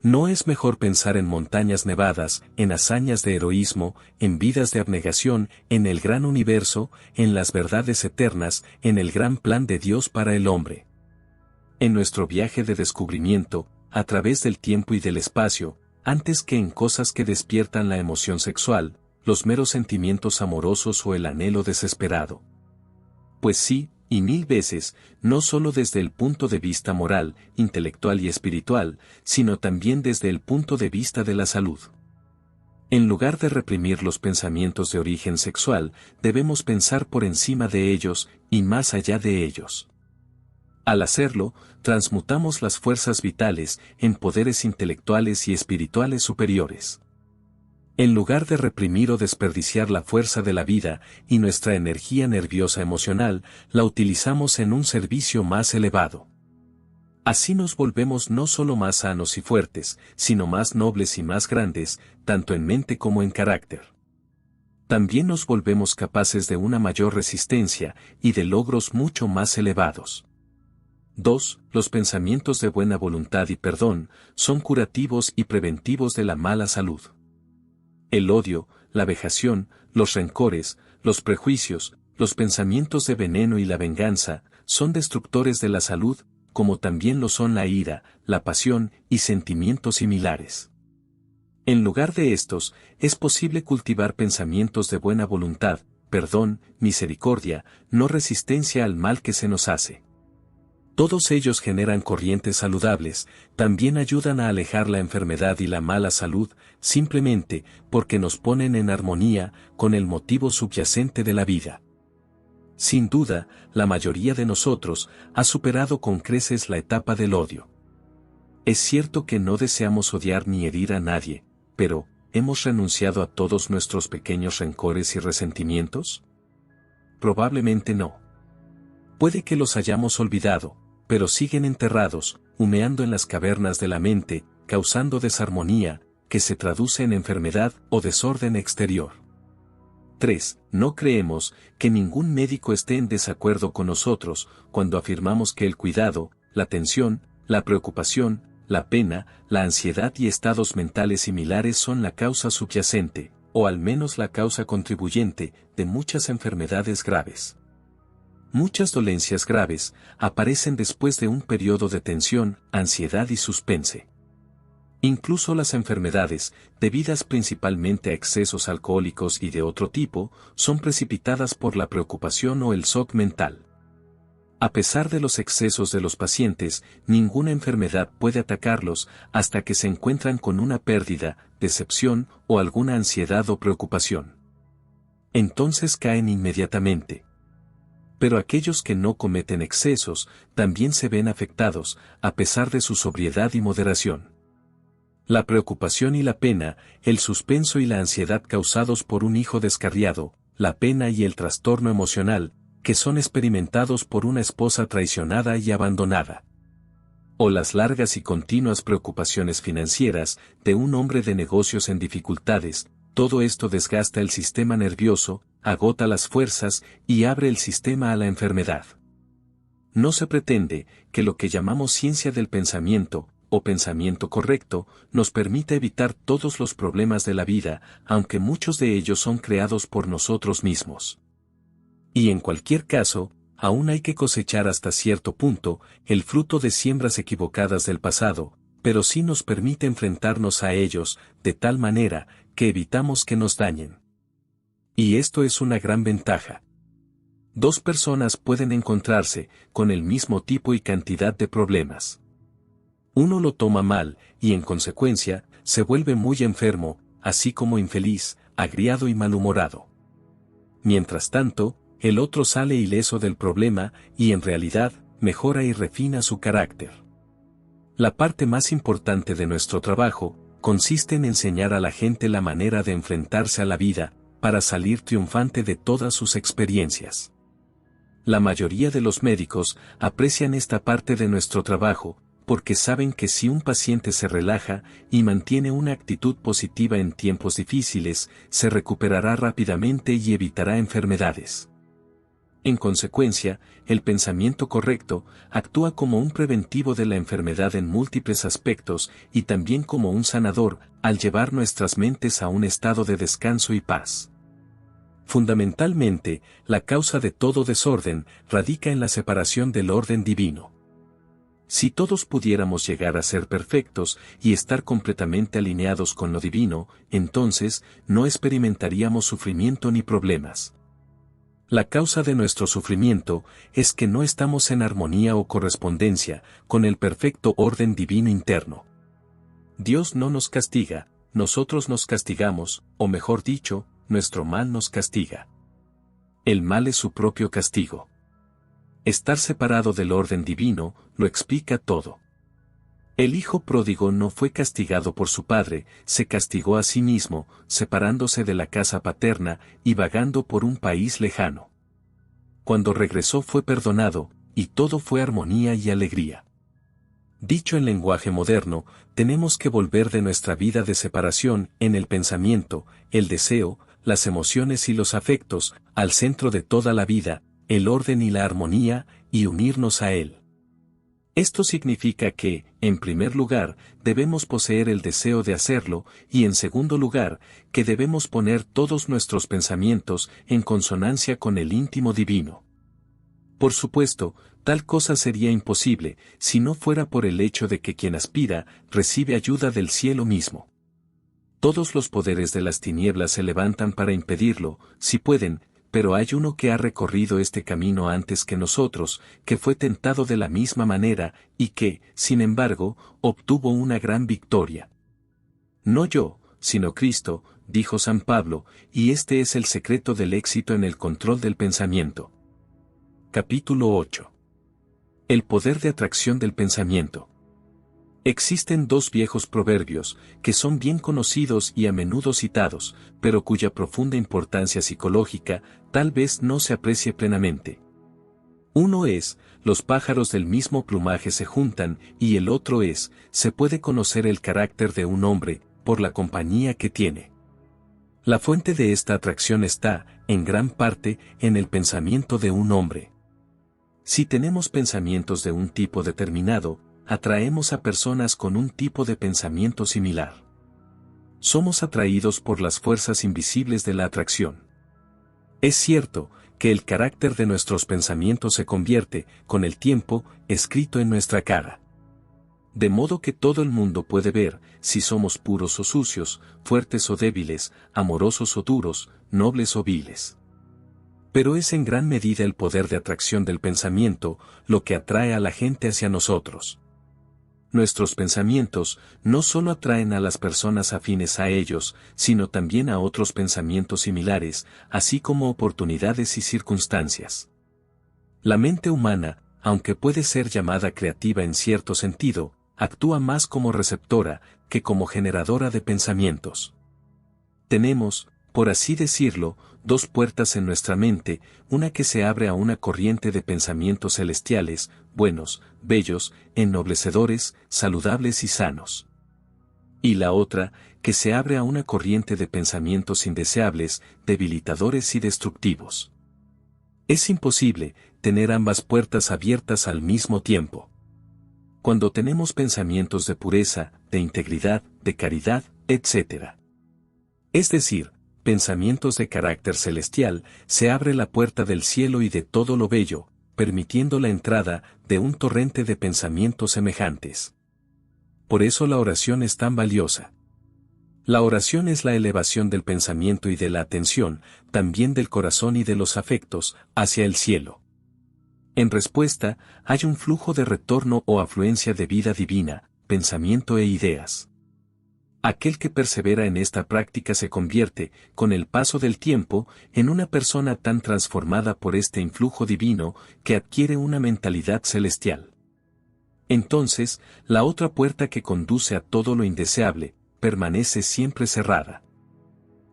¿No es mejor pensar en montañas nevadas, en hazañas de heroísmo, en vidas de abnegación, en el gran universo, en las verdades eternas, en el gran plan de Dios para el hombre? En nuestro viaje de descubrimiento, a través del tiempo y del espacio, antes que en cosas que despiertan la emoción sexual, los meros sentimientos amorosos o el anhelo desesperado. Pues sí, y mil veces, no solo desde el punto de vista moral, intelectual y espiritual, sino también desde el punto de vista de la salud. En lugar de reprimir los pensamientos de origen sexual, debemos pensar por encima de ellos, y más allá de ellos. Al hacerlo, transmutamos las fuerzas vitales en poderes intelectuales y espirituales superiores. En lugar de reprimir o desperdiciar la fuerza de la vida y nuestra energía nerviosa emocional, la utilizamos en un servicio más elevado. Así nos volvemos no solo más sanos y fuertes, sino más nobles y más grandes, tanto en mente como en carácter. También nos volvemos capaces de una mayor resistencia y de logros mucho más elevados. 2. Los pensamientos de buena voluntad y perdón son curativos y preventivos de la mala salud. El odio, la vejación, los rencores, los prejuicios, los pensamientos de veneno y la venganza, son destructores de la salud, como también lo son la ira, la pasión y sentimientos similares. En lugar de estos, es posible cultivar pensamientos de buena voluntad, perdón, misericordia, no resistencia al mal que se nos hace. Todos ellos generan corrientes saludables, también ayudan a alejar la enfermedad y la mala salud, simplemente porque nos ponen en armonía con el motivo subyacente de la vida. Sin duda, la mayoría de nosotros ha superado con creces la etapa del odio. Es cierto que no deseamos odiar ni herir a nadie, pero, ¿hemos renunciado a todos nuestros pequeños rencores y resentimientos? Probablemente no. Puede que los hayamos olvidado, pero siguen enterrados, humeando en las cavernas de la mente, causando desarmonía, que se traduce en enfermedad o desorden exterior. 3. No creemos que ningún médico esté en desacuerdo con nosotros cuando afirmamos que el cuidado, la tensión, la preocupación, la pena, la ansiedad y estados mentales similares son la causa subyacente, o al menos la causa contribuyente, de muchas enfermedades graves. Muchas dolencias graves aparecen después de un periodo de tensión, ansiedad y suspense. Incluso las enfermedades, debidas principalmente a excesos alcohólicos y de otro tipo, son precipitadas por la preocupación o el shock mental. A pesar de los excesos de los pacientes, ninguna enfermedad puede atacarlos hasta que se encuentran con una pérdida, decepción o alguna ansiedad o preocupación. Entonces caen inmediatamente. Pero aquellos que no cometen excesos, también se ven afectados, a pesar de su sobriedad y moderación. La preocupación y la pena, el suspenso y la ansiedad causados por un hijo descarriado, la pena y el trastorno emocional, que son experimentados por una esposa traicionada y abandonada. O las largas y continuas preocupaciones financieras de un hombre de negocios en dificultades, todo esto desgasta el sistema nervioso, agota las fuerzas y abre el sistema a la enfermedad. No se pretende que lo que llamamos ciencia del pensamiento, o pensamiento correcto, nos permita evitar todos los problemas de la vida, aunque muchos de ellos son creados por nosotros mismos. Y en cualquier caso, aún hay que cosechar hasta cierto punto el fruto de siembras equivocadas del pasado, pero sí nos permite enfrentarnos a ellos de tal manera que evitamos que nos dañen. Y esto es una gran ventaja. Dos personas pueden encontrarse con el mismo tipo y cantidad de problemas. Uno lo toma mal, y en consecuencia, se vuelve muy enfermo, así como infeliz, agriado y malhumorado. Mientras tanto, el otro sale ileso del problema, y en realidad, mejora y refina su carácter. La parte más importante de nuestro trabajo, consiste en enseñar a la gente la manera de enfrentarse a la vida, para salir triunfante de todas sus experiencias. La mayoría de los médicos aprecian esta parte de nuestro trabajo, porque saben que si un paciente se relaja y mantiene una actitud positiva en tiempos difíciles, se recuperará rápidamente y evitará enfermedades. En consecuencia, el pensamiento correcto actúa como un preventivo de la enfermedad en múltiples aspectos y también como un sanador, al llevar nuestras mentes a un estado de descanso y paz. Fundamentalmente, la causa de todo desorden radica en la separación del orden divino. Si todos pudiéramos llegar a ser perfectos y estar completamente alineados con lo divino, entonces no experimentaríamos sufrimiento ni problemas. La causa de nuestro sufrimiento es que no estamos en armonía o correspondencia con el perfecto orden divino interno. Dios no nos castiga, nosotros nos castigamos, o mejor dicho, nuestro mal nos castiga. El mal es su propio castigo. Estar separado del orden divino lo explica todo. El hijo pródigo no fue castigado por su padre, se castigó a sí mismo, separándose de la casa paterna y vagando por un país lejano. Cuando regresó fue perdonado, y todo fue armonía y alegría. Dicho en lenguaje moderno, tenemos que volver de nuestra vida de separación en el pensamiento, el deseo, las emociones y los afectos, al centro de toda la vida, el orden y la armonía, y unirnos a él. Esto significa que, en primer lugar, debemos poseer el deseo de hacerlo, y en segundo lugar, que debemos poner todos nuestros pensamientos en consonancia con el íntimo divino. Por supuesto, tal cosa sería imposible, si no fuera por el hecho de que quien aspira, recibe ayuda del cielo mismo. Todos los poderes de las tinieblas se levantan para impedirlo, si pueden, pero hay uno que ha recorrido este camino antes que nosotros, que fue tentado de la misma manera, y que, sin embargo, obtuvo una gran victoria. No yo, sino Cristo, dijo San Pablo, y este es el secreto del éxito en el control del pensamiento. Capítulo 8. El poder de atracción del pensamiento. Existen dos viejos proverbios, que son bien conocidos y a menudo citados, pero cuya profunda importancia psicológica tal vez no se aprecie plenamente. Uno es, los pájaros del mismo plumaje se juntan, y el otro es, se puede conocer el carácter de un hombre, por la compañía que tiene. La fuente de esta atracción está, en gran parte, en el pensamiento de un hombre. Si tenemos pensamientos de un tipo determinado, atraemos a personas con un tipo de pensamiento similar. Somos atraídos por las fuerzas invisibles de la atracción. Es cierto que el carácter de nuestros pensamientos se convierte, con el tiempo, escrito en nuestra cara. De modo que todo el mundo puede ver si somos puros o sucios, fuertes o débiles, amorosos o duros, nobles o viles. Pero es en gran medida el poder de atracción del pensamiento lo que atrae a la gente hacia nosotros. Nuestros pensamientos no solo atraen a las personas afines a ellos, sino también a otros pensamientos similares, así como oportunidades y circunstancias. La mente humana, aunque puede ser llamada creativa en cierto sentido, actúa más como receptora que como generadora de pensamientos. Tenemos, por así decirlo, dos puertas en nuestra mente, una que se abre a una corriente de pensamientos celestiales, buenos, bellos, ennoblecedores, saludables y sanos. Y la otra, que se abre a una corriente de pensamientos indeseables, debilitadores y destructivos. Es imposible tener ambas puertas abiertas al mismo tiempo. Cuando tenemos pensamientos de pureza, de integridad, de caridad, etc. Es decir, pensamientos de carácter celestial, se abre la puerta del cielo y de todo lo bello, permitiendo la entrada de un torrente de pensamientos semejantes. Por eso la oración es tan valiosa. La oración es la elevación del pensamiento y de la atención, también del corazón y de los afectos, hacia el cielo. En respuesta, hay un flujo de retorno o afluencia de vida divina, pensamiento e ideas. Aquel que persevera en esta práctica se convierte, con el paso del tiempo, en una persona tan transformada por este influjo divino, que adquiere una mentalidad celestial. Entonces, la otra puerta que conduce a todo lo indeseable, permanece siempre cerrada.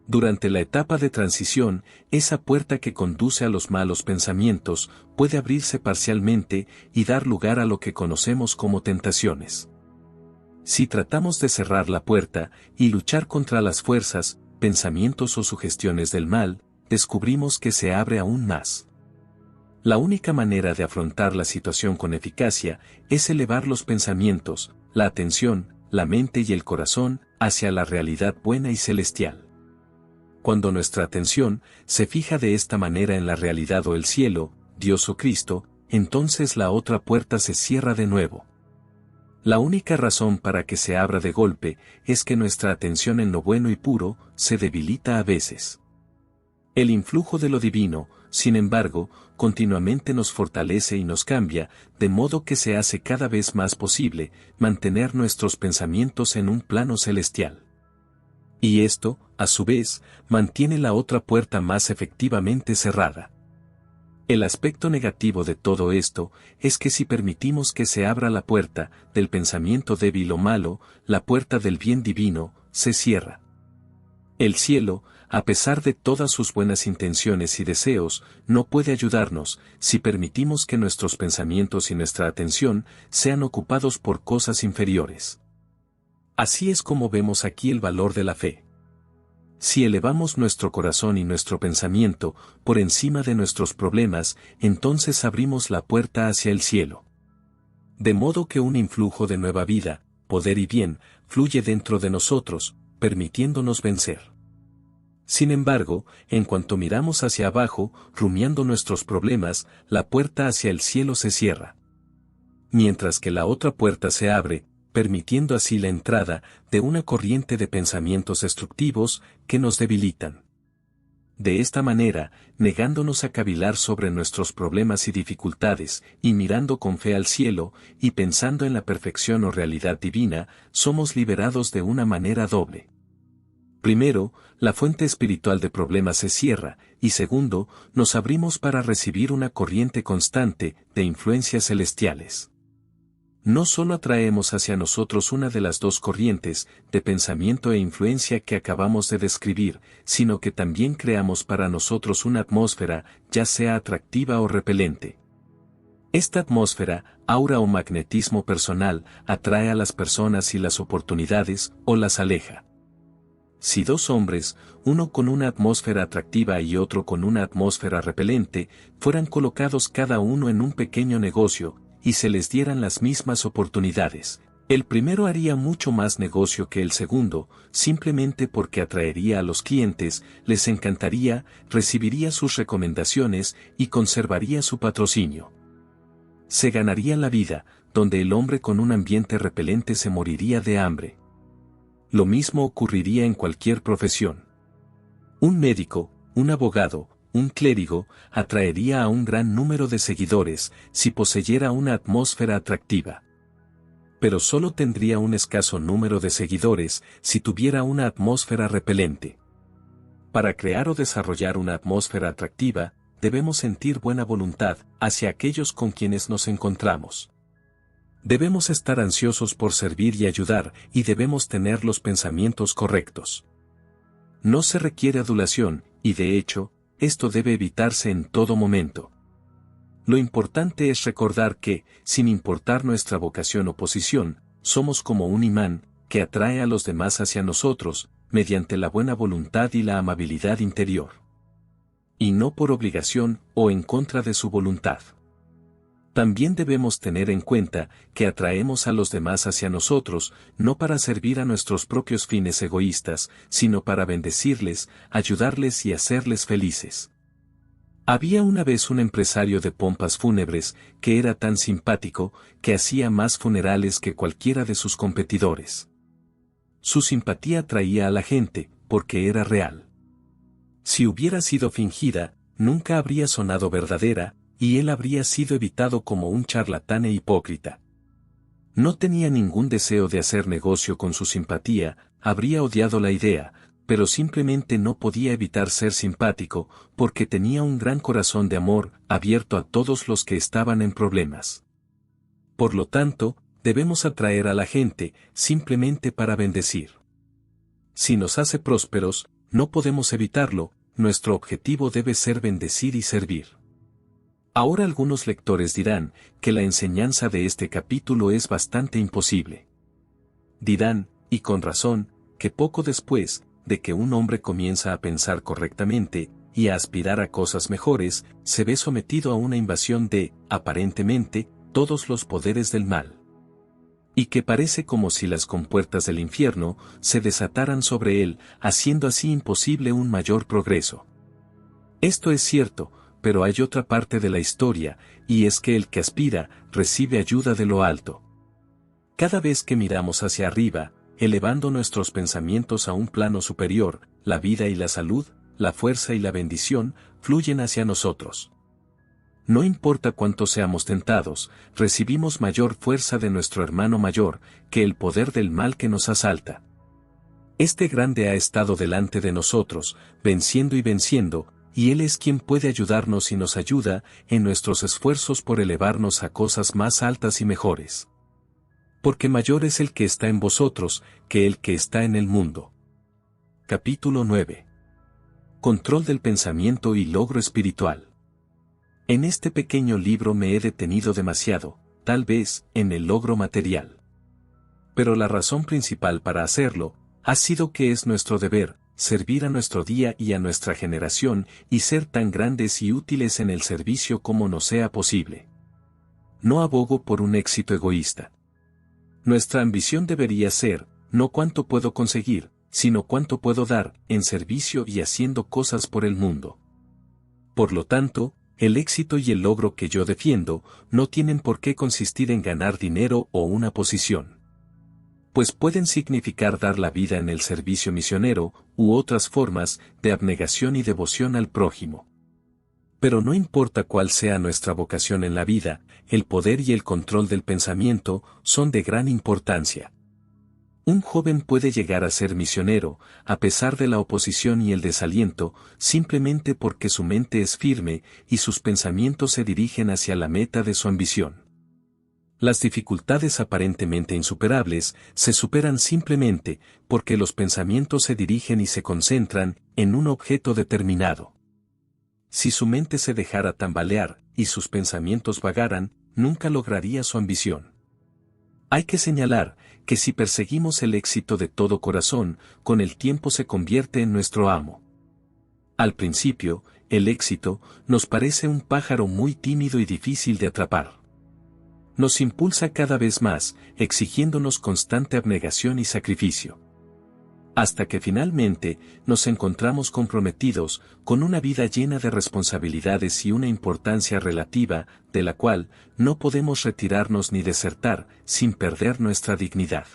Durante la etapa de transición, esa puerta que conduce a los malos pensamientos puede abrirse parcialmente y dar lugar a lo que conocemos como tentaciones. Si tratamos de cerrar la puerta y luchar contra las fuerzas, pensamientos o sugestiones del mal, descubrimos que se abre aún más. La única manera de afrontar la situación con eficacia es elevar los pensamientos, la atención, la mente y el corazón hacia la realidad buena y celestial. Cuando nuestra atención se fija de esta manera en la realidad o el cielo, Dios o Cristo, entonces la otra puerta se cierra de nuevo. La única razón para que se abra de golpe es que nuestra atención en lo bueno y puro se debilita a veces. El influjo de lo divino, sin embargo, continuamente nos fortalece y nos cambia, de modo que se hace cada vez más posible mantener nuestros pensamientos en un plano celestial. Y esto, a su vez, mantiene la otra puerta más efectivamente cerrada. El aspecto negativo de todo esto es que si permitimos que se abra la puerta del pensamiento débil o malo, la puerta del bien divino se cierra. El cielo, a pesar de todas sus buenas intenciones y deseos, no puede ayudarnos si permitimos que nuestros pensamientos y nuestra atención sean ocupados por cosas inferiores. Así es como vemos aquí el valor de la fe. Si elevamos nuestro corazón y nuestro pensamiento por encima de nuestros problemas, entonces abrimos la puerta hacia el cielo. De modo que un influjo de nueva vida, poder y bien, fluye dentro de nosotros, permitiéndonos vencer. Sin embargo, en cuanto miramos hacia abajo, rumiando nuestros problemas, la puerta hacia el cielo se cierra. Mientras que la otra puerta se abre, permitiendo así la entrada de una corriente de pensamientos destructivos que nos debilitan. De esta manera, negándonos a cavilar sobre nuestros problemas y dificultades, y mirando con fe al cielo, y pensando en la perfección o realidad divina, somos liberados de una manera doble. Primero, la fuente espiritual de problemas se cierra, y segundo, nos abrimos para recibir una corriente constante de influencias celestiales. No solo atraemos hacia nosotros una de las dos corrientes de pensamiento e influencia que acabamos de describir, sino que también creamos para nosotros una atmósfera, ya sea atractiva o repelente. Esta atmósfera, aura o magnetismo personal, atrae a las personas y las oportunidades, o las aleja. Si dos hombres, uno con una atmósfera atractiva y otro con una atmósfera repelente, fueran colocados cada uno en un pequeño negocio, y se les dieran las mismas oportunidades, el primero haría mucho más negocio que el segundo, simplemente porque atraería a los clientes, les encantaría, recibiría sus recomendaciones y conservaría su patrocinio. Se ganaría la vida, donde el hombre con un ambiente repelente se moriría de hambre. Lo mismo ocurriría en cualquier profesión. Un médico, un abogado, un clérigo, atraería a un gran número de seguidores si poseyera una atmósfera atractiva. Pero solo tendría un escaso número de seguidores si tuviera una atmósfera repelente. Para crear o desarrollar una atmósfera atractiva, debemos sentir buena voluntad hacia aquellos con quienes nos encontramos. Debemos estar ansiosos por servir y ayudar, y debemos tener los pensamientos correctos. No se requiere adulación, y de hecho, esto debe evitarse en todo momento. Lo importante es recordar que, sin importar nuestra vocación o posición, somos como un imán, que atrae a los demás hacia nosotros, mediante la buena voluntad y la amabilidad interior. Y no por obligación o en contra de su voluntad. También debemos tener en cuenta que atraemos a los demás hacia nosotros, no para servir a nuestros propios fines egoístas, sino para bendecirles, ayudarles y hacerles felices. Había una vez un empresario de pompas fúnebres, que era tan simpático, que hacía más funerales que cualquiera de sus competidores. Su simpatía atraía a la gente, porque era real. Si hubiera sido fingida, nunca habría sonado verdadera, y él habría sido evitado como un charlatán e hipócrita. No tenía ningún deseo de hacer negocio con su simpatía, habría odiado la idea, pero simplemente no podía evitar ser simpático, porque tenía un gran corazón de amor, abierto a todos los que estaban en problemas. Por lo tanto, debemos atraer a la gente, simplemente para bendecir. Si nos hace prósperos, no podemos evitarlo, nuestro objetivo debe ser bendecir y servir. Ahora algunos lectores dirán que la enseñanza de este capítulo es bastante imposible. Dirán, y con razón, que poco después de que un hombre comienza a pensar correctamente y a aspirar a cosas mejores, se ve sometido a una invasión de, aparentemente, todos los poderes del mal. Y que parece como si las compuertas del infierno se desataran sobre él, haciendo así imposible un mayor progreso. Esto es cierto, pero hay otra parte de la historia, y es que el que aspira, recibe ayuda de lo alto. Cada vez que miramos hacia arriba, elevando nuestros pensamientos a un plano superior, la vida y la salud, la fuerza y la bendición, fluyen hacia nosotros. No importa cuánto seamos tentados, recibimos mayor fuerza de nuestro hermano mayor, que el poder del mal que nos asalta. Este grande ha estado delante de nosotros, venciendo y venciendo, y Él es quien puede ayudarnos y nos ayuda en nuestros esfuerzos por elevarnos a cosas más altas y mejores. Porque mayor es el que está en vosotros, que el que está en el mundo. Capítulo 9. Control del pensamiento y logro espiritual. En este pequeño libro me he detenido demasiado, tal vez, en el logro material. Pero la razón principal para hacerlo, ha sido que es nuestro deber, servir a nuestro día y a nuestra generación, y ser tan grandes y útiles en el servicio como nos sea posible. No abogo por un éxito egoísta. Nuestra ambición debería ser, no cuánto puedo conseguir, sino cuánto puedo dar, en servicio y haciendo cosas por el mundo. Por lo tanto, el éxito y el logro que yo defiendo, no tienen por qué consistir en ganar dinero o una posición. Pues pueden significar dar la vida en el servicio misionero, u otras formas de abnegación y devoción al prójimo. Pero no importa cuál sea nuestra vocación en la vida, el poder y el control del pensamiento son de gran importancia. Un joven puede llegar a ser misionero, a pesar de la oposición y el desaliento, simplemente porque su mente es firme y sus pensamientos se dirigen hacia la meta de su ambición. Las dificultades aparentemente insuperables se superan simplemente porque los pensamientos se dirigen y se concentran en un objeto determinado. Si su mente se dejara tambalear y sus pensamientos vagaran, nunca lograría su ambición. Hay que señalar que si perseguimos el éxito de todo corazón, con el tiempo se convierte en nuestro amo. Al principio, el éxito nos parece un pájaro muy tímido y difícil de atrapar. Nos impulsa cada vez más, exigiéndonos constante abnegación y sacrificio. Hasta que finalmente nos encontramos comprometidos con una vida llena de responsabilidades y una importancia relativa, de la cual no podemos retirarnos ni desertar sin perder nuestra dignidad.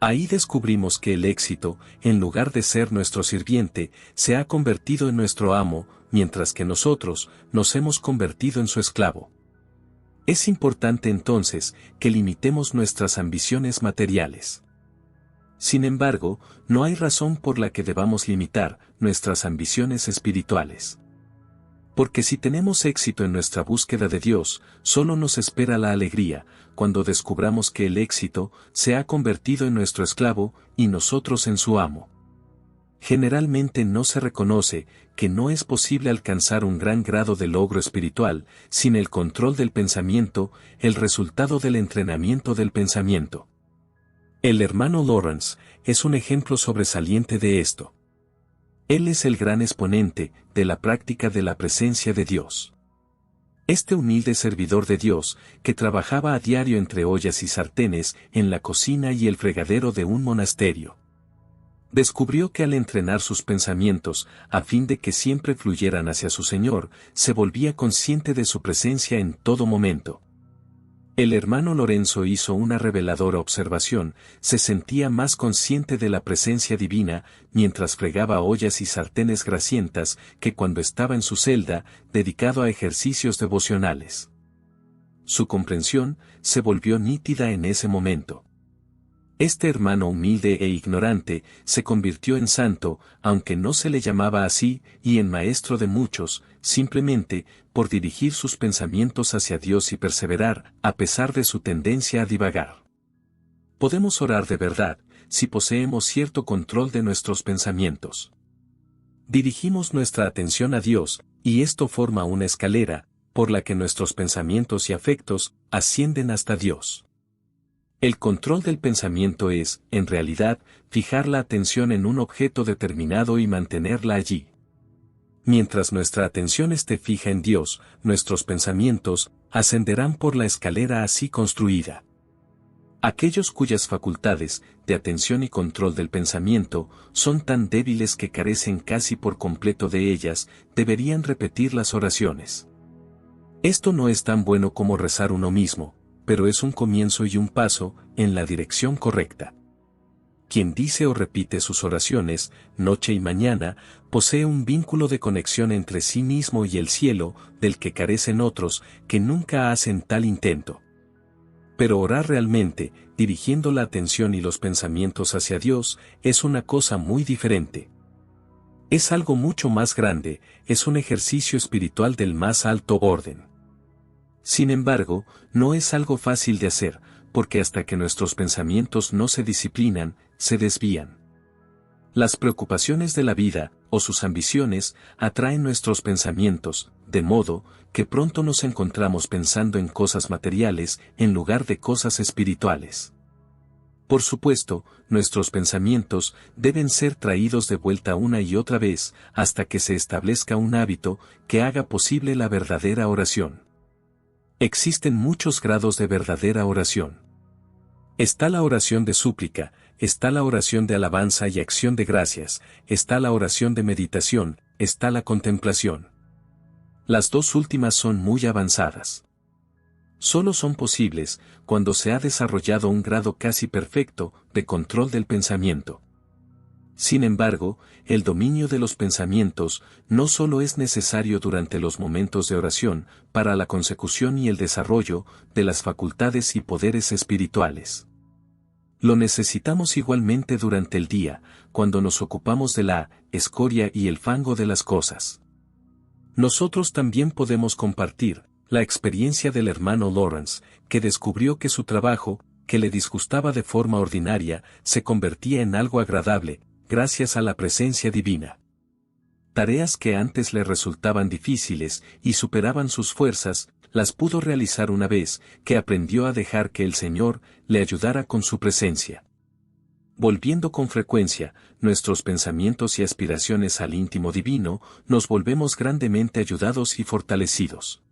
Ahí descubrimos que el éxito, en lugar de ser nuestro sirviente, se ha convertido en nuestro amo, mientras que nosotros nos hemos convertido en su esclavo. Es importante entonces que limitemos nuestras ambiciones materiales. Sin embargo, no hay razón por la que debamos limitar nuestras ambiciones espirituales. Porque si tenemos éxito en nuestra búsqueda de Dios, solo nos espera la alegría, cuando descubramos que el éxito se ha convertido en nuestro esclavo y nosotros en su amo. Generalmente no se reconoce que no es posible alcanzar un gran grado de logro espiritual sin el control del pensamiento, el resultado del entrenamiento del pensamiento. El hermano Lawrence es un ejemplo sobresaliente de esto. Él es el gran exponente de la práctica de la presencia de Dios. Este humilde servidor de Dios, que trabajaba a diario entre ollas y sartenes, en la cocina y el fregadero de un monasterio, descubrió que al entrenar sus pensamientos, a fin de que siempre fluyeran hacia su Señor, se volvía consciente de su presencia en todo momento. El hermano Lorenzo hizo una reveladora observación: se sentía más consciente de la presencia divina mientras fregaba ollas y sartenes grasientas que cuando estaba en su celda, dedicado a ejercicios devocionales. Su comprensión se volvió nítida en ese momento. Este hermano humilde e ignorante se convirtió en santo, aunque no se le llamaba así, y en maestro de muchos, simplemente por dirigir sus pensamientos hacia Dios y perseverar, a pesar de su tendencia a divagar. Podemos orar de verdad, si poseemos cierto control de nuestros pensamientos. Dirigimos nuestra atención a Dios, y esto forma una escalera, por la que nuestros pensamientos y afectos ascienden hasta Dios. El control del pensamiento es, en realidad, fijar la atención en un objeto determinado y mantenerla allí. Mientras nuestra atención esté fija en Dios, nuestros pensamientos ascenderán por la escalera así construida. Aquellos cuyas facultades, de atención y control del pensamiento, son tan débiles que carecen casi por completo de ellas, deberían repetir las oraciones. Esto no es tan bueno como rezar uno mismo, pero es un comienzo y un paso en la dirección correcta. Quien dice o repite sus oraciones, noche y mañana, posee un vínculo de conexión entre sí mismo y el cielo, del que carecen otros, que nunca hacen tal intento. Pero orar realmente, dirigiendo la atención y los pensamientos hacia Dios, es una cosa muy diferente. Es algo mucho más grande, es un ejercicio espiritual del más alto orden. Sin embargo, no es algo fácil de hacer, porque hasta que nuestros pensamientos no se disciplinan, se desvían. Las preocupaciones de la vida, o sus ambiciones, atraen nuestros pensamientos, de modo que pronto nos encontramos pensando en cosas materiales en lugar de cosas espirituales. Por supuesto, nuestros pensamientos deben ser traídos de vuelta una y otra vez, hasta que se establezca un hábito que haga posible la verdadera oración. Existen muchos grados de verdadera oración. Está la oración de súplica, está la oración de alabanza y acción de gracias, está la oración de meditación, está la contemplación. Las dos últimas son muy avanzadas. Solo son posibles cuando se ha desarrollado un grado casi perfecto de control del pensamiento. Sin embargo, el dominio de los pensamientos no solo es necesario durante los momentos de oración, para la consecución y el desarrollo de las facultades y poderes espirituales. Lo necesitamos igualmente durante el día, cuando nos ocupamos de la escoria y el fango de las cosas. Nosotros también podemos compartir la experiencia del hermano Lawrence, que descubrió que su trabajo, que le disgustaba de forma ordinaria, se convertía en algo agradable, gracias a la presencia divina. Tareas que antes le resultaban difíciles y superaban sus fuerzas, las pudo realizar una vez que aprendió a dejar que el Señor le ayudara con su presencia. Volviendo con frecuencia nuestros pensamientos y aspiraciones al íntimo divino, nos volvemos grandemente ayudados y fortalecidos.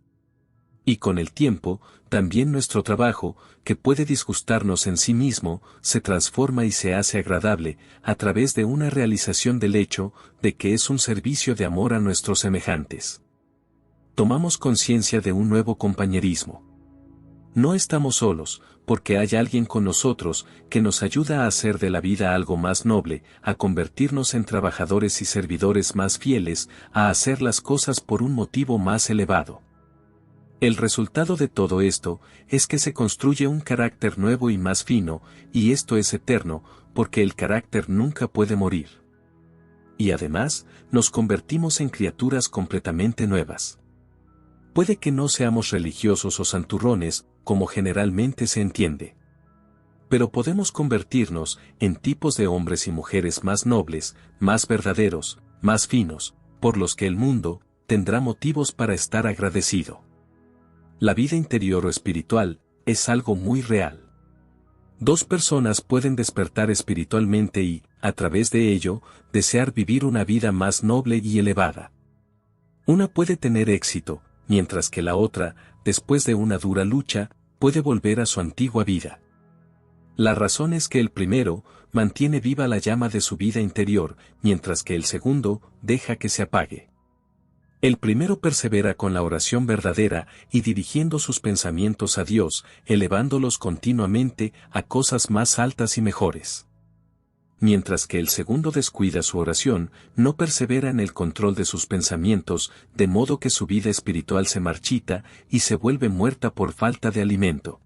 Y con el tiempo, también nuestro trabajo, que puede disgustarnos en sí mismo, se transforma y se hace agradable, a través de una realización del hecho de que es un servicio de amor a nuestros semejantes. Tomamos conciencia de un nuevo compañerismo. No estamos solos, porque hay alguien con nosotros que nos ayuda a hacer de la vida algo más noble, a convertirnos en trabajadores y servidores más fieles, a hacer las cosas por un motivo más elevado. El resultado de todo esto es que se construye un carácter nuevo y más fino, y esto es eterno, porque el carácter nunca puede morir. Y además, nos convertimos en criaturas completamente nuevas. Puede que no seamos religiosos o santurrones, como generalmente se entiende. Pero podemos convertirnos en tipos de hombres y mujeres más nobles, más verdaderos, más finos, por los que el mundo tendrá motivos para estar agradecido. La vida interior o espiritual es algo muy real. Dos personas pueden despertar espiritualmente y, a través de ello, desear vivir una vida más noble y elevada. Una puede tener éxito, mientras que la otra, después de una dura lucha, puede volver a su antigua vida. La razón es que el primero mantiene viva la llama de su vida interior, mientras que el segundo deja que se apague. El primero persevera con la oración verdadera y dirigiendo sus pensamientos a Dios, elevándolos continuamente a cosas más altas y mejores. Mientras que el segundo descuida su oración, no persevera en el control de sus pensamientos, de modo que su vida espiritual se marchita y se vuelve muerta por falta de alimento.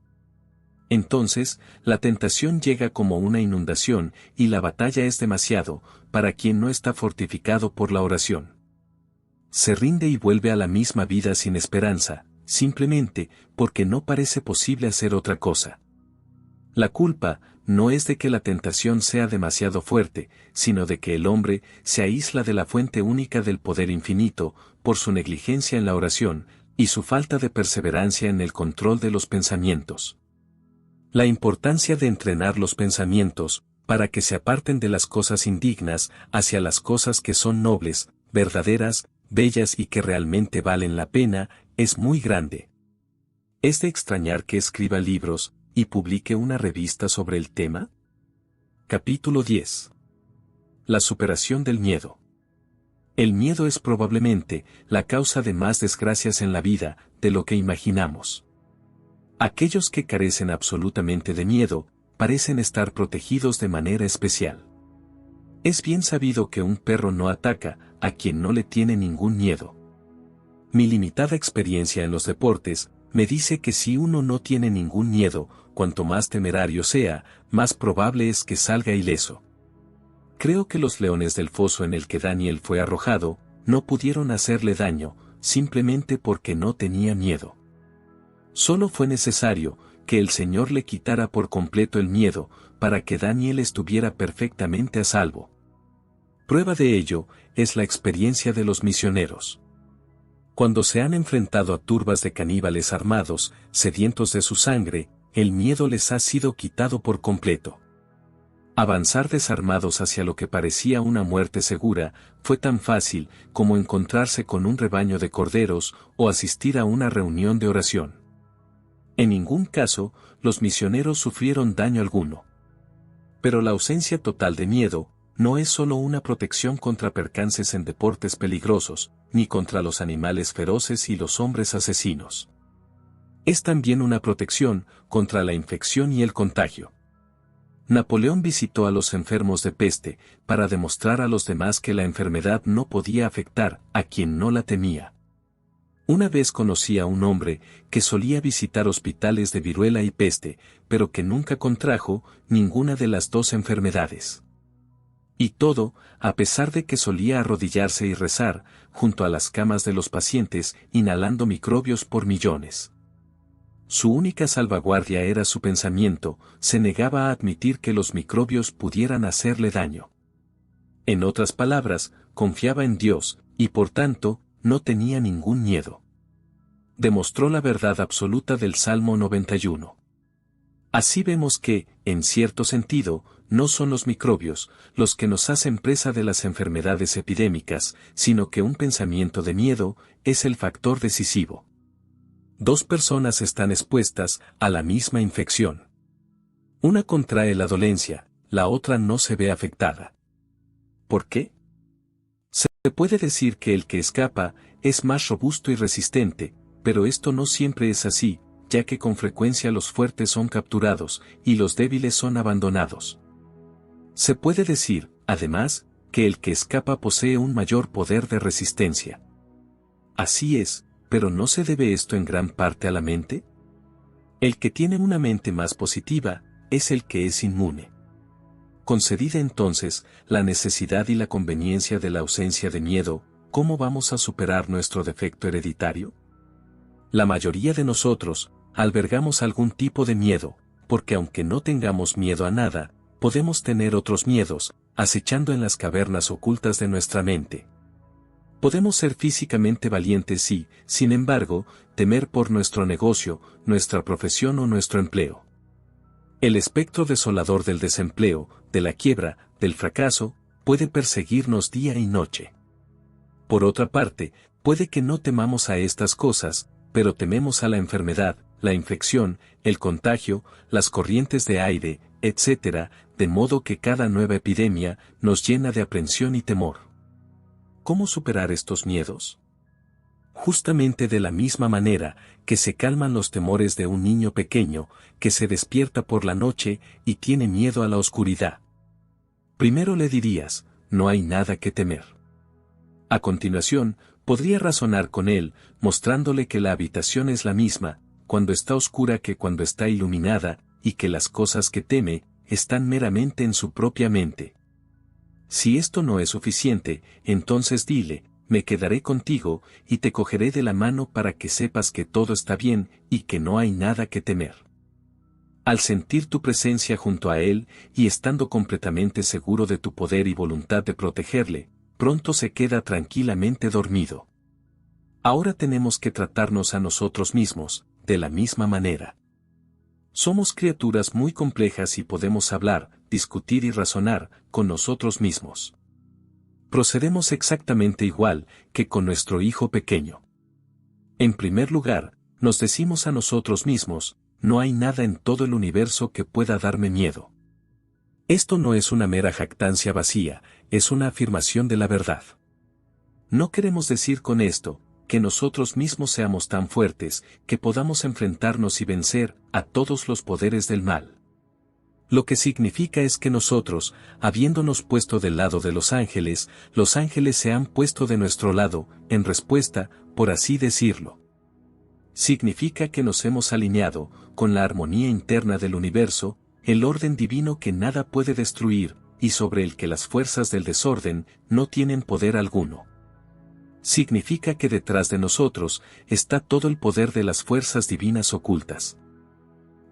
Entonces, la tentación llega como una inundación y la batalla es demasiado para quien no está fortificado por la oración. Se rinde y vuelve a la misma vida sin esperanza, simplemente porque no parece posible hacer otra cosa. La culpa no es de que la tentación sea demasiado fuerte, sino de que el hombre se aísla de la fuente única del poder infinito, por su negligencia en la oración, y su falta de perseverancia en el control de los pensamientos. La importancia de entrenar los pensamientos, para que se aparten de las cosas indignas hacia las cosas que son nobles, verdaderas, bellas y que realmente valen la pena, es muy grande. ¿Es de extrañar que escriba libros y publique una revista sobre el tema? Capítulo 10. La superación del miedo. El miedo es probablemente la causa de más desgracias en la vida de lo que imaginamos. Aquellos que carecen absolutamente de miedo, parecen estar protegidos de manera especial. Es bien sabido que un perro no ataca a quien no le tiene ningún miedo. Mi limitada experiencia en los deportes me dice que si uno no tiene ningún miedo, cuanto más temerario sea, más probable es que salga ileso. Creo que los leones del foso en el que Daniel fue arrojado, no pudieron hacerle daño, simplemente porque no tenía miedo. Solo fue necesario que el Señor le quitara por completo el miedo, para que Daniel estuviera perfectamente a salvo. Prueba de ello es la experiencia de los misioneros. Cuando se han enfrentado a turbas de caníbales armados, sedientos de su sangre, el miedo les ha sido quitado por completo. Avanzar desarmados hacia lo que parecía una muerte segura, fue tan fácil como encontrarse con un rebaño de corderos o asistir a una reunión de oración. En ningún caso, los misioneros sufrieron daño alguno. Pero la ausencia total de miedo, no es solo una protección contra percances en deportes peligrosos, ni contra los animales feroces y los hombres asesinos. Es también una protección contra la infección y el contagio. Napoleón visitó a los enfermos de peste, para demostrar a los demás que la enfermedad no podía afectar a quien no la temía. Una vez conocí a un hombre que solía visitar hospitales de viruela y peste, pero que nunca contrajo ninguna de las dos enfermedades. Y todo, a pesar de que solía arrodillarse y rezar, junto a las camas de los pacientes, inhalando microbios por millones. Su única salvaguardia era su pensamiento, se negaba a admitir que los microbios pudieran hacerle daño. En otras palabras, confiaba en Dios, y por tanto, no tenía ningún miedo. Demostró la verdad absoluta del Salmo 91. Así vemos que, en cierto sentido, no son los microbios los que nos hacen presa de las enfermedades epidémicas, sino que un pensamiento de miedo es el factor decisivo. Dos personas están expuestas a la misma infección. Una contrae la dolencia, la otra no se ve afectada. ¿Por qué? Se puede decir que el que escapa es más robusto y resistente, pero esto no siempre es así, ya que con frecuencia los fuertes son capturados y los débiles son abandonados. Se puede decir, además, que el que escapa posee un mayor poder de resistencia. Así es, pero ¿no se debe esto en gran parte a la mente? El que tiene una mente más positiva, es el que es inmune. Concedida entonces la necesidad y la conveniencia de la ausencia de miedo, ¿cómo vamos a superar nuestro defecto hereditario? La mayoría de nosotros albergamos algún tipo de miedo, porque aunque no tengamos miedo a nada, podemos tener otros miedos, acechando en las cavernas ocultas de nuestra mente. Podemos ser físicamente valientes y, sin embargo, temer por nuestro negocio, nuestra profesión o nuestro empleo. El espectro desolador del desempleo, de la quiebra, del fracaso, puede perseguirnos día y noche. Por otra parte, Puede que no temamos a estas cosas, pero tememos a la enfermedad, la infección, el contagio, las corrientes de aire, etc., de modo que cada nueva epidemia nos llena de aprensión y temor. ¿Cómo superar estos miedos? Justamente de la misma manera que se calman los temores de un niño pequeño que se despierta por la noche y tiene miedo a la oscuridad. Primero le dirías, no hay nada que temer. A continuación, podría razonar con él, mostrándole que la habitación es la misma, cuando está oscura que cuando está iluminada, y que las cosas que teme, están meramente en su propia mente. Si esto no es suficiente, entonces dile, me quedaré contigo, y te cogeré de la mano para que sepas que todo está bien, y que no hay nada que temer. Al sentir tu presencia junto a él, y estando completamente seguro de tu poder y voluntad de protegerle, pronto se queda tranquilamente dormido. Ahora tenemos que tratarnos a nosotros mismos, de la misma manera. Somos criaturas muy complejas y podemos hablar, discutir y razonar con nosotros mismos. Procedemos exactamente igual que con nuestro hijo pequeño. En primer lugar, nos decimos a nosotros mismos, no hay nada en todo el universo que pueda darme miedo. Esto no es una mera jactancia vacía, es una afirmación de la verdad. No queremos decir con esto, que nosotros mismos seamos tan fuertes, que podamos enfrentarnos y vencer a todos los poderes del mal. Lo que significa es que nosotros, habiéndonos puesto del lado de los ángeles se han puesto de nuestro lado, en respuesta, por así decirlo. Significa que nos hemos alineado, con la armonía interna del universo, el orden divino que nada puede destruir, y sobre el que las fuerzas del desorden no tienen poder alguno. Significa que detrás de nosotros está todo el poder de las fuerzas divinas ocultas,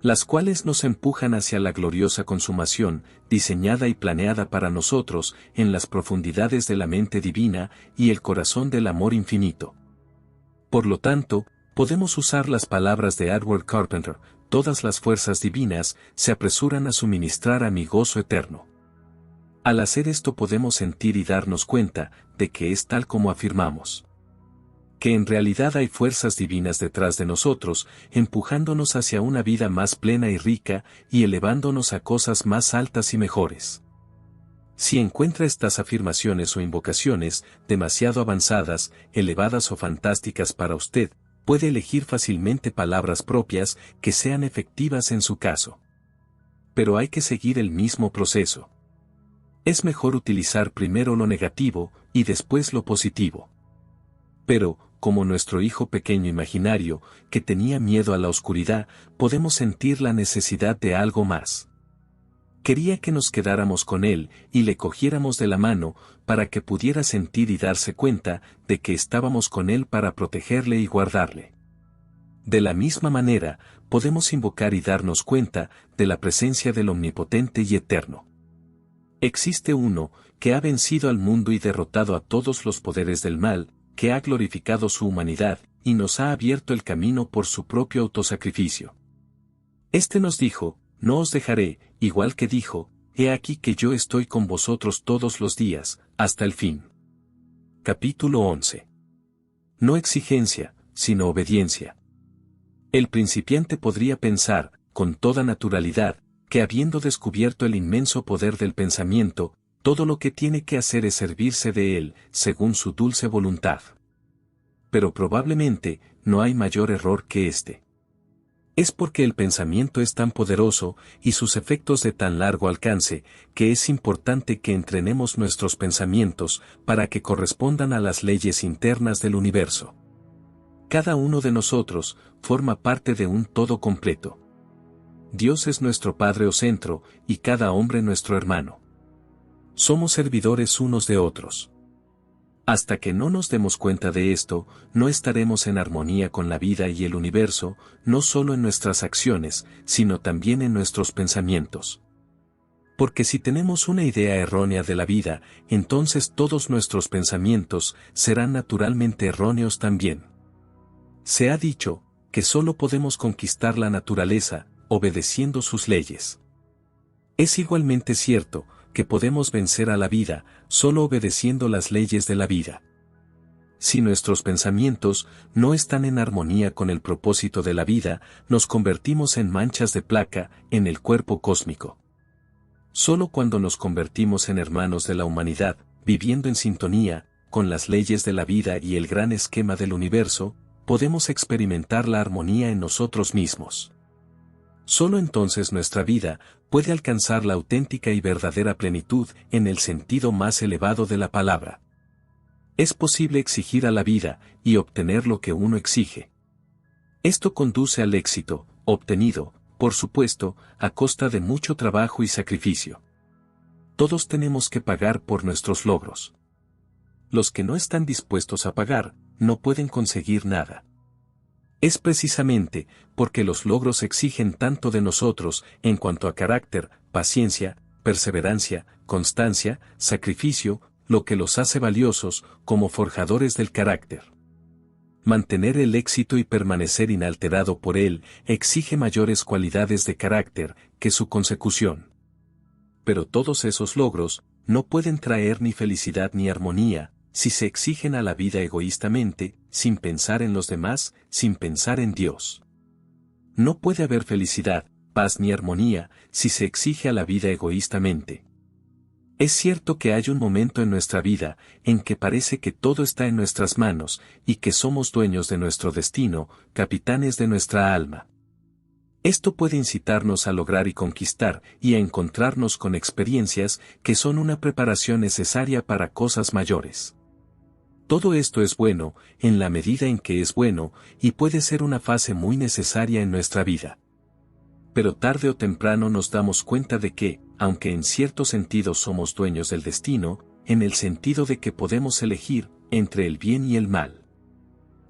las cuales nos empujan hacia la gloriosa consumación, diseñada y planeada para nosotros en las profundidades de la mente divina y el corazón del amor infinito. Por lo tanto, podemos usar las palabras de Edward Carpenter, todas las fuerzas divinas se apresuran a suministrar a mi gozo eterno. Al hacer esto podemos sentir y darnos cuenta de que es tal como afirmamos. Que en realidad hay fuerzas divinas detrás de nosotros, empujándonos hacia una vida más plena y rica, y elevándonos a cosas más altas y mejores. Si encuentra estas afirmaciones o invocaciones, demasiado avanzadas, elevadas o fantásticas para usted, puede elegir fácilmente palabras propias que sean efectivas en su caso. Pero hay que seguir el mismo proceso. Es mejor utilizar primero lo negativo, y después lo positivo. Pero, como nuestro hijo pequeño imaginario, que tenía miedo a la oscuridad, podemos sentir la necesidad de algo más. Quería que nos quedáramos con él, y le cogiéramos de la mano, para que pudiera sentir y darse cuenta, de que estábamos con él para protegerle y guardarle. De la misma manera, podemos invocar y darnos cuenta, de la presencia del Omnipotente y Eterno. Existe uno, que ha vencido al mundo y derrotado a todos los poderes del mal, que ha glorificado su humanidad, y nos ha abierto el camino por su propio autosacrificio. Este nos dijo, no os dejaré, igual que dijo, he aquí que yo estoy con vosotros todos los días, hasta el fin. Capítulo 11. No exigencia, sino obediencia. El principiante podría pensar, con toda naturalidad, que habiendo descubierto el inmenso poder del pensamiento, todo lo que tiene que hacer es servirse de él, según su dulce voluntad. Pero probablemente, no hay mayor error que este. Es porque el pensamiento es tan poderoso, y sus efectos de tan largo alcance, que es importante que entrenemos nuestros pensamientos, para que correspondan a las leyes internas del universo. Cada uno de nosotros, forma parte de un todo completo. Dios es nuestro Padre o centro, y cada hombre nuestro hermano. Somos servidores unos de otros. Hasta que no nos demos cuenta de esto, no estaremos en armonía con la vida y el universo, no solo en nuestras acciones, sino también en nuestros pensamientos. Porque si tenemos una idea errónea de la vida, entonces todos nuestros pensamientos serán naturalmente erróneos también. Se ha dicho, que solo podemos conquistar la naturaleza, obedeciendo sus leyes. Es igualmente cierto, que podemos vencer a la vida, solo obedeciendo las leyes de la vida. Si nuestros pensamientos no están en armonía con el propósito de la vida, nos convertimos en manchas de placa en el cuerpo cósmico. Solo cuando nos convertimos en hermanos de la humanidad, viviendo en sintonía con las leyes de la vida y el gran esquema del universo, podemos experimentar la armonía en nosotros mismos. Solo entonces nuestra vida puede alcanzar la auténtica y verdadera plenitud en el sentido más elevado de la palabra. Es posible exigir a la vida y obtener lo que uno exige. Esto conduce al éxito, obtenido, por supuesto, a costa de mucho trabajo y sacrificio. Todos tenemos que pagar por nuestros logros. Los que no están dispuestos a pagar, no pueden conseguir nada. Es precisamente porque los logros exigen tanto de nosotros en cuanto a carácter, paciencia, perseverancia, constancia, sacrificio, lo que los hace valiosos como forjadores del carácter. Mantener el éxito y permanecer inalterado por él exige mayores cualidades de carácter que su consecución. Pero todos esos logros no pueden traer ni felicidad ni armonía si se exigen a la vida egoístamente, sin pensar en los demás, sin pensar en Dios. No puede haber felicidad, paz ni armonía si se exige a la vida egoístamente. Es cierto que hay un momento en nuestra vida en que parece que todo está en nuestras manos y que somos dueños de nuestro destino, capitanes de nuestra alma. Esto puede incitarnos a lograr y conquistar y a encontrarnos con experiencias que son una preparación necesaria para cosas mayores. Todo esto es bueno, en la medida en que es bueno, y puede ser una fase muy necesaria en nuestra vida. Pero tarde o temprano nos damos cuenta de que, aunque en cierto sentido somos dueños del destino, en el sentido de que podemos elegir entre el bien y el mal.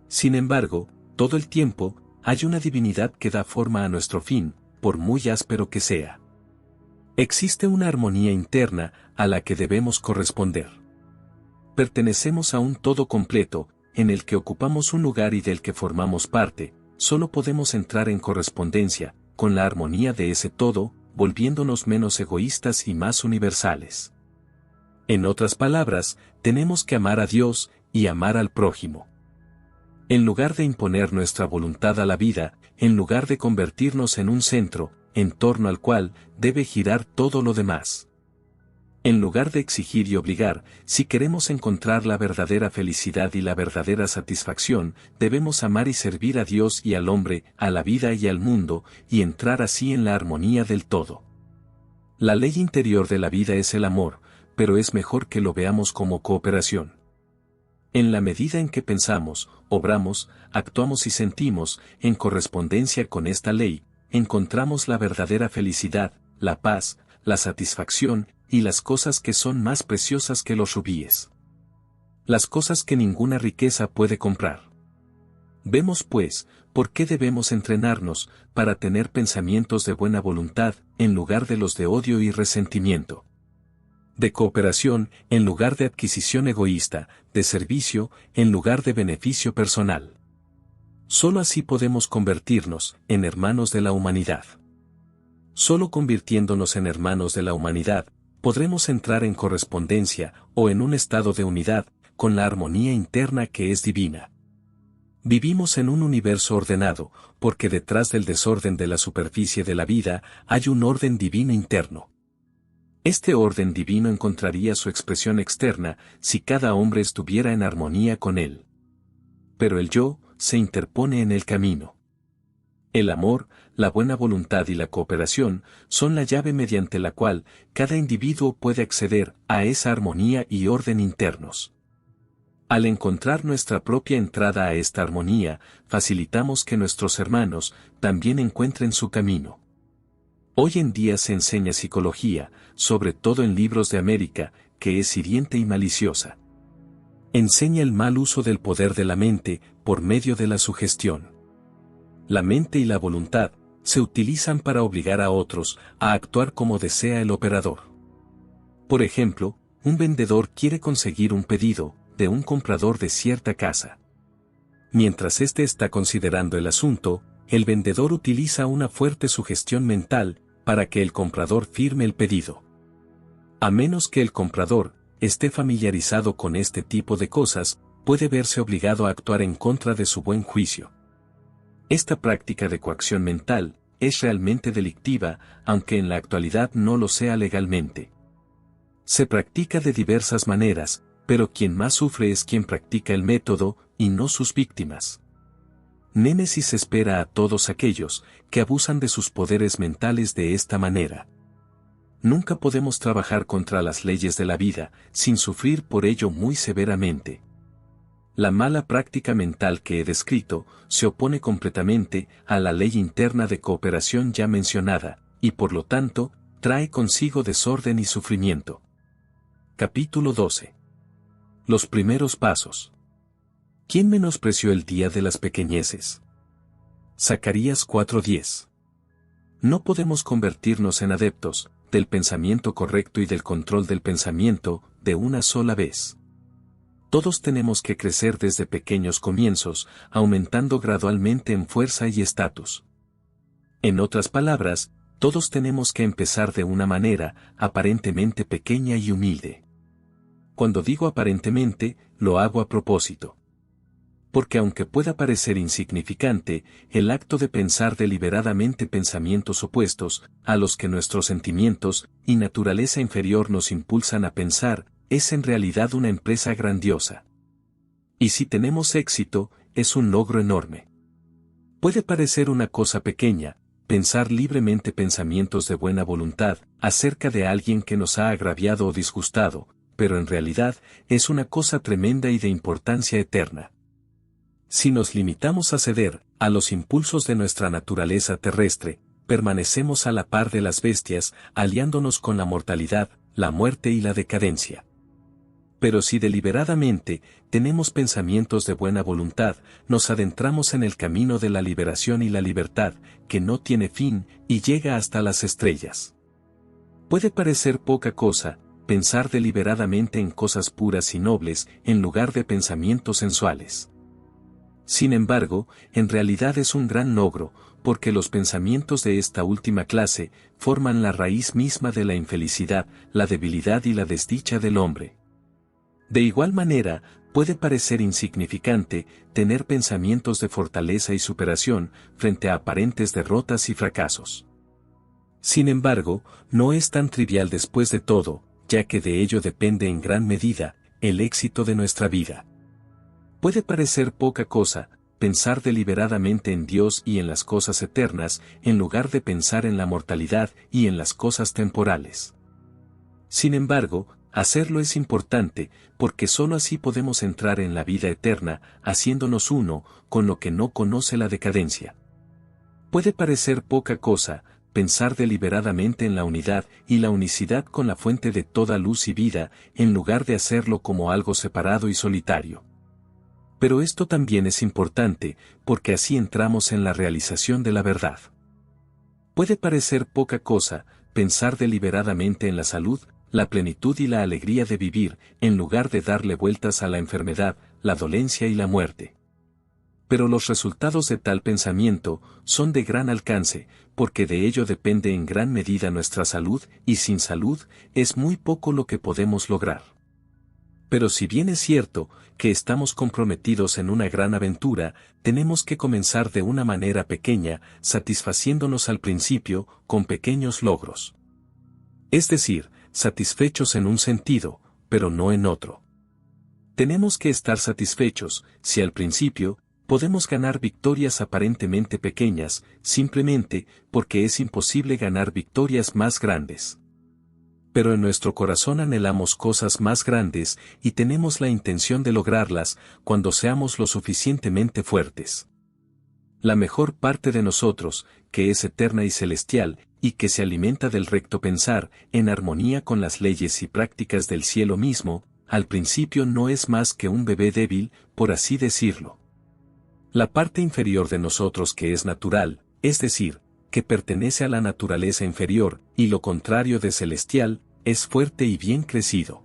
Sin embargo, todo el tiempo, hay una divinidad que da forma a nuestro fin, por muy áspero que sea. Existe una armonía interna a la que debemos corresponder. Pertenecemos a un todo completo, en el que ocupamos un lugar y del que formamos parte, solo podemos entrar en correspondencia con la armonía de ese todo, volviéndonos menos egoístas y más universales. En otras palabras, tenemos que amar a Dios y amar al prójimo. En lugar de imponer nuestra voluntad a la vida, en lugar de convertirnos en un centro, en torno al cual debe girar todo lo demás. En lugar de exigir y obligar, si queremos encontrar la verdadera felicidad y la verdadera satisfacción, debemos amar y servir a Dios y al hombre, a la vida y al mundo, y entrar así en la armonía del todo. La ley interior de la vida es el amor, pero es mejor que lo veamos como cooperación. En la medida en que pensamos, obramos, actuamos y sentimos, en correspondencia con esta ley, encontramos la verdadera felicidad, la paz, la satisfacción, y las cosas que son más preciosas que los rubíes. Las cosas que ninguna riqueza puede comprar. Vemos pues, por qué debemos entrenarnos, para tener pensamientos de buena voluntad, en lugar de los de odio y resentimiento. De cooperación, en lugar de adquisición egoísta, de servicio, en lugar de beneficio personal. Solo así podemos convertirnos en hermanos de la humanidad. Solo convirtiéndonos en hermanos de la humanidad, podremos entrar en correspondencia, o en un estado de unidad, con la armonía interna que es divina. Vivimos en un universo ordenado, porque detrás del desorden de la superficie de la vida, hay un orden divino interno. Este orden divino encontraría su expresión externa, si cada hombre estuviera en armonía con él. Pero el yo, se interpone en el camino. El amor, la buena voluntad y la cooperación son la llave mediante la cual cada individuo puede acceder a esa armonía y orden internos. Al encontrar nuestra propia entrada a esta armonía, facilitamos que nuestros hermanos también encuentren su camino. Hoy en día se enseña psicología, sobre todo en libros de América, que es hiriente y maliciosa. Enseña el mal uso del poder de la mente por medio de la sugestión. La mente y la voluntad se utilizan para obligar a otros a actuar como desea el operador. Por ejemplo, un vendedor quiere conseguir un pedido de un comprador de cierta casa. Mientras éste está considerando el asunto, el vendedor utiliza una fuerte sugestión mental para que el comprador firme el pedido. A menos que el comprador esté familiarizado con este tipo de cosas, puede verse obligado a actuar en contra de su buen juicio. Esta práctica de coacción mental es realmente delictiva, aunque en la actualidad no lo sea legalmente. Se practica de diversas maneras, pero quien más sufre es quien practica el método, y no sus víctimas. Némesis espera a todos aquellos que abusan de sus poderes mentales de esta manera. Nunca podemos trabajar contra las leyes de la vida, sin sufrir por ello muy severamente. La mala práctica mental que he descrito se opone completamente a la ley interna de cooperación ya mencionada, y por lo tanto, trae consigo desorden y sufrimiento. Capítulo 12. Los primeros pasos. ¿Quién menospreció el día de las pequeñeces? Zacarías 4:10. No podemos convertirnos en adeptos del pensamiento correcto y del control del pensamiento de una sola vez. Todos tenemos que crecer desde pequeños comienzos, aumentando gradualmente en fuerza y estatus. En otras palabras, todos tenemos que empezar de una manera aparentemente pequeña y humilde. Cuando digo aparentemente, lo hago a propósito. Porque aunque pueda parecer insignificante, el acto de pensar deliberadamente pensamientos opuestos a los que nuestros sentimientos y naturaleza inferior nos impulsan a pensar, es en realidad una empresa grandiosa. Y si tenemos éxito, es un logro enorme. Puede parecer una cosa pequeña, pensar libremente pensamientos de buena voluntad acerca de alguien que nos ha agraviado o disgustado, pero en realidad es una cosa tremenda y de importancia eterna. Si nos limitamos a ceder a los impulsos de nuestra naturaleza terrestre, permanecemos a la par de las bestias, aliándonos con la mortalidad, la muerte y la decadencia. Pero si deliberadamente tenemos pensamientos de buena voluntad, nos adentramos en el camino de la liberación y la libertad, que no tiene fin y llega hasta las estrellas. Puede parecer poca cosa, pensar deliberadamente en cosas puras y nobles, en lugar de pensamientos sensuales. Sin embargo, en realidad es un gran logro, porque los pensamientos de esta última clase forman la raíz misma de la infelicidad, la debilidad y la desdicha del hombre. De igual manera, puede parecer insignificante tener pensamientos de fortaleza y superación frente a aparentes derrotas y fracasos. Sin embargo, no es tan trivial después de todo, ya que de ello depende en gran medida el éxito de nuestra vida. Puede parecer poca cosa, pensar deliberadamente en Dios y en las cosas eternas, en lugar de pensar en la mortalidad y en las cosas temporales. Sin embargo, hacerlo es importante, porque sólo así podemos entrar en la vida eterna, haciéndonos uno con lo que no conoce la decadencia. Puede parecer poca cosa, pensar deliberadamente en la unidad y la unicidad con la fuente de toda luz y vida, en lugar de hacerlo como algo separado y solitario. Pero esto también es importante, porque así entramos en la realización de la verdad. Puede parecer poca cosa, pensar deliberadamente en la salud, la plenitud y la alegría de vivir, en lugar de darle vueltas a la enfermedad, la dolencia y la muerte. Pero los resultados de tal pensamiento son de gran alcance, porque de ello depende en gran medida nuestra salud, y sin salud, es muy poco lo que podemos lograr. Pero si bien es cierto que estamos comprometidos en una gran aventura, tenemos que comenzar de una manera pequeña, satisfaciéndonos al principio con pequeños logros. Es decir, satisfechos en un sentido, pero no en otro. Tenemos que estar satisfechos, si al principio, podemos ganar victorias aparentemente pequeñas, simplemente porque es imposible ganar victorias más grandes. Pero en nuestro corazón anhelamos cosas más grandes y tenemos la intención de lograrlas cuando seamos lo suficientemente fuertes. La mejor parte de nosotros, que es eterna y celestial, y que se alimenta del recto pensar, en armonía con las leyes y prácticas del cielo mismo, al principio no es más que un bebé débil, por así decirlo. La parte inferior de nosotros que es natural, es decir, que pertenece a la naturaleza inferior, y lo contrario de celestial, es fuerte y bien crecido.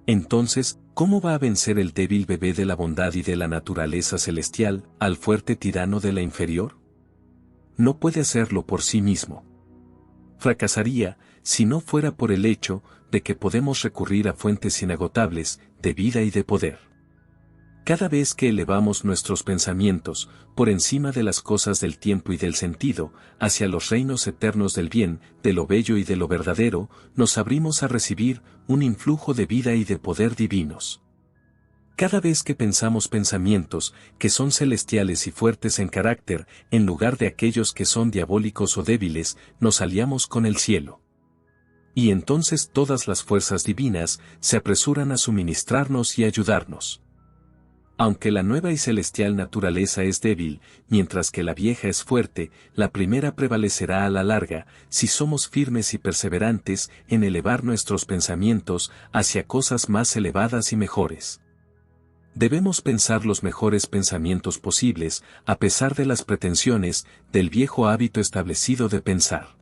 Entonces, ¿cómo va a vencer el débil bebé de la bondad y de la naturaleza celestial, al fuerte tirano de la inferior? No puede hacerlo por sí mismo. Fracasaría, si no fuera por el hecho de que podemos recurrir a fuentes inagotables, de vida y de poder. Cada vez que elevamos nuestros pensamientos, por encima de las cosas del tiempo y del sentido, hacia los reinos eternos del bien, de lo bello y de lo verdadero, nos abrimos a recibir un influjo de vida y de poder divinos. Cada vez que pensamos pensamientos que son celestiales y fuertes en carácter, en lugar de aquellos que son diabólicos o débiles, nos aliamos con el cielo. Y entonces todas las fuerzas divinas se apresuran a suministrarnos y ayudarnos. Aunque la nueva y celestial naturaleza es débil, mientras que la vieja es fuerte, la primera prevalecerá a la larga, si somos firmes y perseverantes en elevar nuestros pensamientos hacia cosas más elevadas y mejores. Debemos pensar los mejores pensamientos posibles, a pesar de las pretensiones del viejo hábito establecido de pensar.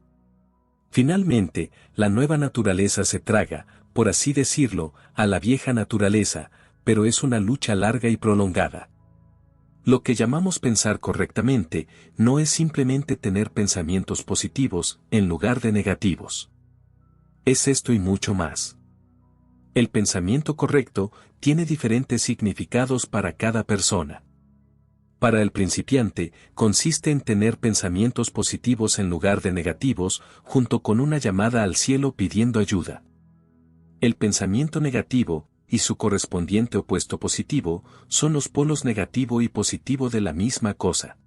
Finalmente, la nueva naturaleza se traga, por así decirlo, a la vieja naturaleza, pero es una lucha larga y prolongada. Lo que llamamos pensar correctamente no es simplemente tener pensamientos positivos en lugar de negativos. Es esto y mucho más. El pensamiento correcto tiene diferentes significados para cada persona. Para el principiante, consiste en tener pensamientos positivos en lugar de negativos, junto con una llamada al cielo pidiendo ayuda. El pensamiento negativo, y su correspondiente opuesto positivo, son los polos negativo y positivo de la misma cosa.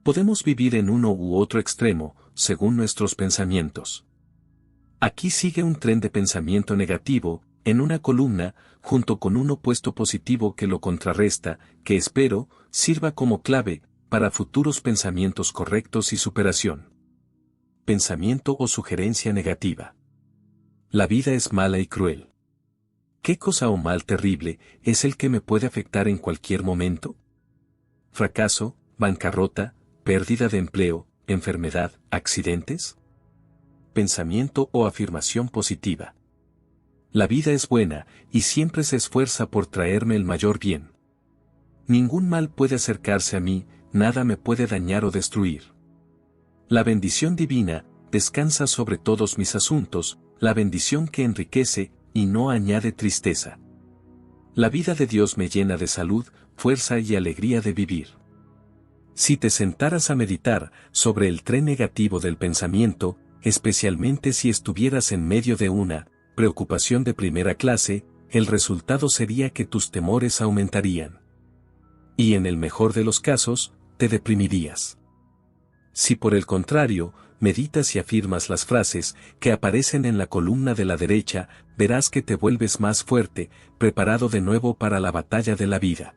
Podemos vivir en uno u otro extremo, según nuestros pensamientos. Aquí sigue un tren de pensamiento negativo, en una columna, junto con un opuesto positivo que lo contrarresta, que espero, sirva como clave, para futuros pensamientos correctos y superación. Pensamiento o sugerencia negativa. La vida es mala y cruel. ¿Qué cosa o mal terrible es el que me puede afectar en cualquier momento? ¿Fracaso, bancarrota, pérdida de empleo, enfermedad, accidentes? Pensamiento o afirmación positiva. La vida es buena, y siempre se esfuerza por traerme el mayor bien. Ningún mal puede acercarse a mí, nada me puede dañar o destruir. La bendición divina descansa sobre todos mis asuntos, la bendición que enriquece y no añade tristeza. La vida de Dios me llena de salud, fuerza y alegría de vivir. Si te sentaras a meditar sobre el tren negativo del pensamiento, especialmente si estuvieras en medio de una preocupación de primera clase, el resultado sería que tus temores aumentarían. Y en el mejor de los casos, te deprimirías. Si por el contrario, meditas y afirmas las frases que aparecen en la columna de la derecha, verás que te vuelves más fuerte, preparado de nuevo para la batalla de la vida.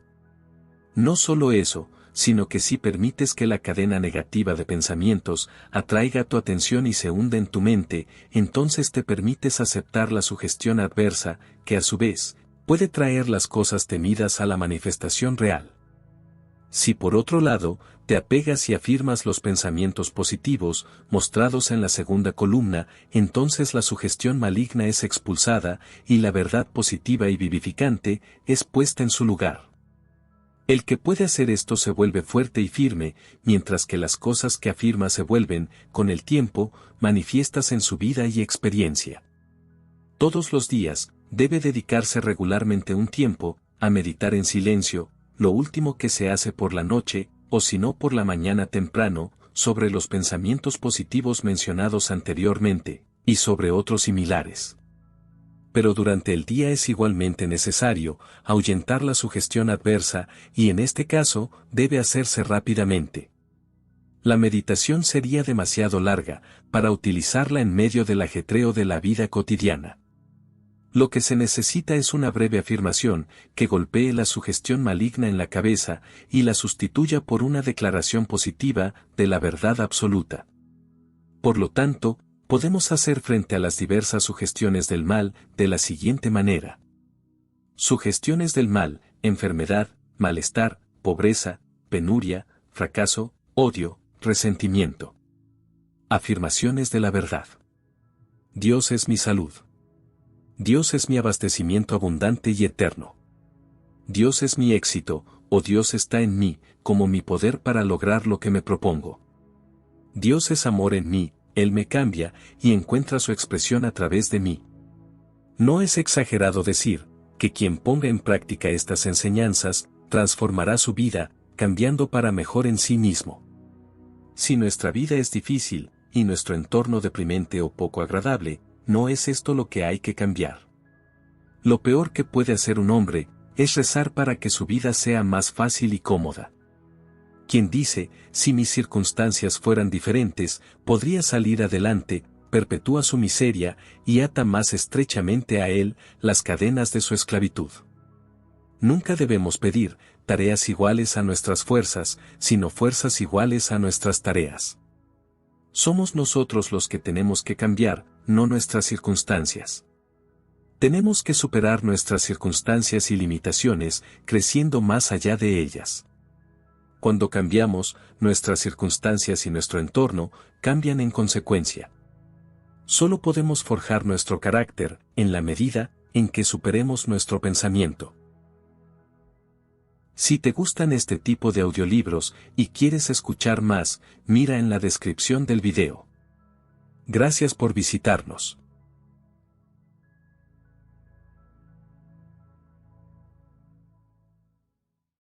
No solo eso, sino que si permites que la cadena negativa de pensamientos atraiga tu atención y se hunde en tu mente, entonces te permites aceptar la sugestión adversa, que a su vez, puede traer las cosas temidas a la manifestación real. Si por otro lado, te apegas y afirmas los pensamientos positivos, mostrados en la segunda columna, entonces la sugestión maligna es expulsada, y la verdad positiva y vivificante es puesta en su lugar. El que puede hacer esto se vuelve fuerte y firme, mientras que las cosas que afirma se vuelven, con el tiempo, manifiestas en su vida y experiencia. Todos los días, debe dedicarse regularmente un tiempo, a meditar en silencio, lo último que se hace por la noche, o si no por la mañana temprano, sobre los pensamientos positivos mencionados anteriormente, y sobre otros similares. Pero durante el día es igualmente necesario ahuyentar la sugestión adversa, y en este caso, debe hacerse rápidamente. La meditación sería demasiado larga, para utilizarla en medio del ajetreo de la vida cotidiana. Lo que se necesita es una breve afirmación, que golpee la sugestión maligna en la cabeza, y la sustituya por una declaración positiva, de la verdad absoluta. Por lo tanto, podemos hacer frente a las diversas sugestiones del mal, de la siguiente manera. Sugestiones del mal: enfermedad, malestar, pobreza, penuria, fracaso, odio, resentimiento. Afirmaciones de la verdad. Dios es mi salud. Dios es mi abastecimiento abundante y eterno. Dios es mi éxito, o Dios está en mí, como mi poder para lograr lo que me propongo. Dios es amor en mí, Él me cambia, y encuentra su expresión a través de mí. No es exagerado decir, que quien ponga en práctica estas enseñanzas, transformará su vida, cambiando para mejor en sí mismo. Si nuestra vida es difícil, y nuestro entorno deprimente o poco agradable, no es esto lo que hay que cambiar. Lo peor que puede hacer un hombre, es rezar para que su vida sea más fácil y cómoda. Quien dice, si mis circunstancias fueran diferentes, podría salir adelante, perpetúa su miseria, y ata más estrechamente a él las cadenas de su esclavitud. Nunca debemos pedir tareas iguales a nuestras fuerzas, sino fuerzas iguales a nuestras tareas. Somos nosotros los que tenemos que cambiar, no nuestras circunstancias. Tenemos que superar nuestras circunstancias y limitaciones, creciendo más allá de ellas. Cuando cambiamos, nuestras circunstancias y nuestro entorno cambian en consecuencia. Solo podemos forjar nuestro carácter, en la medida en que superemos nuestro pensamiento. Si te gustan este tipo de audiolibros y quieres escuchar más, mira en la descripción del video. Gracias por visitarnos.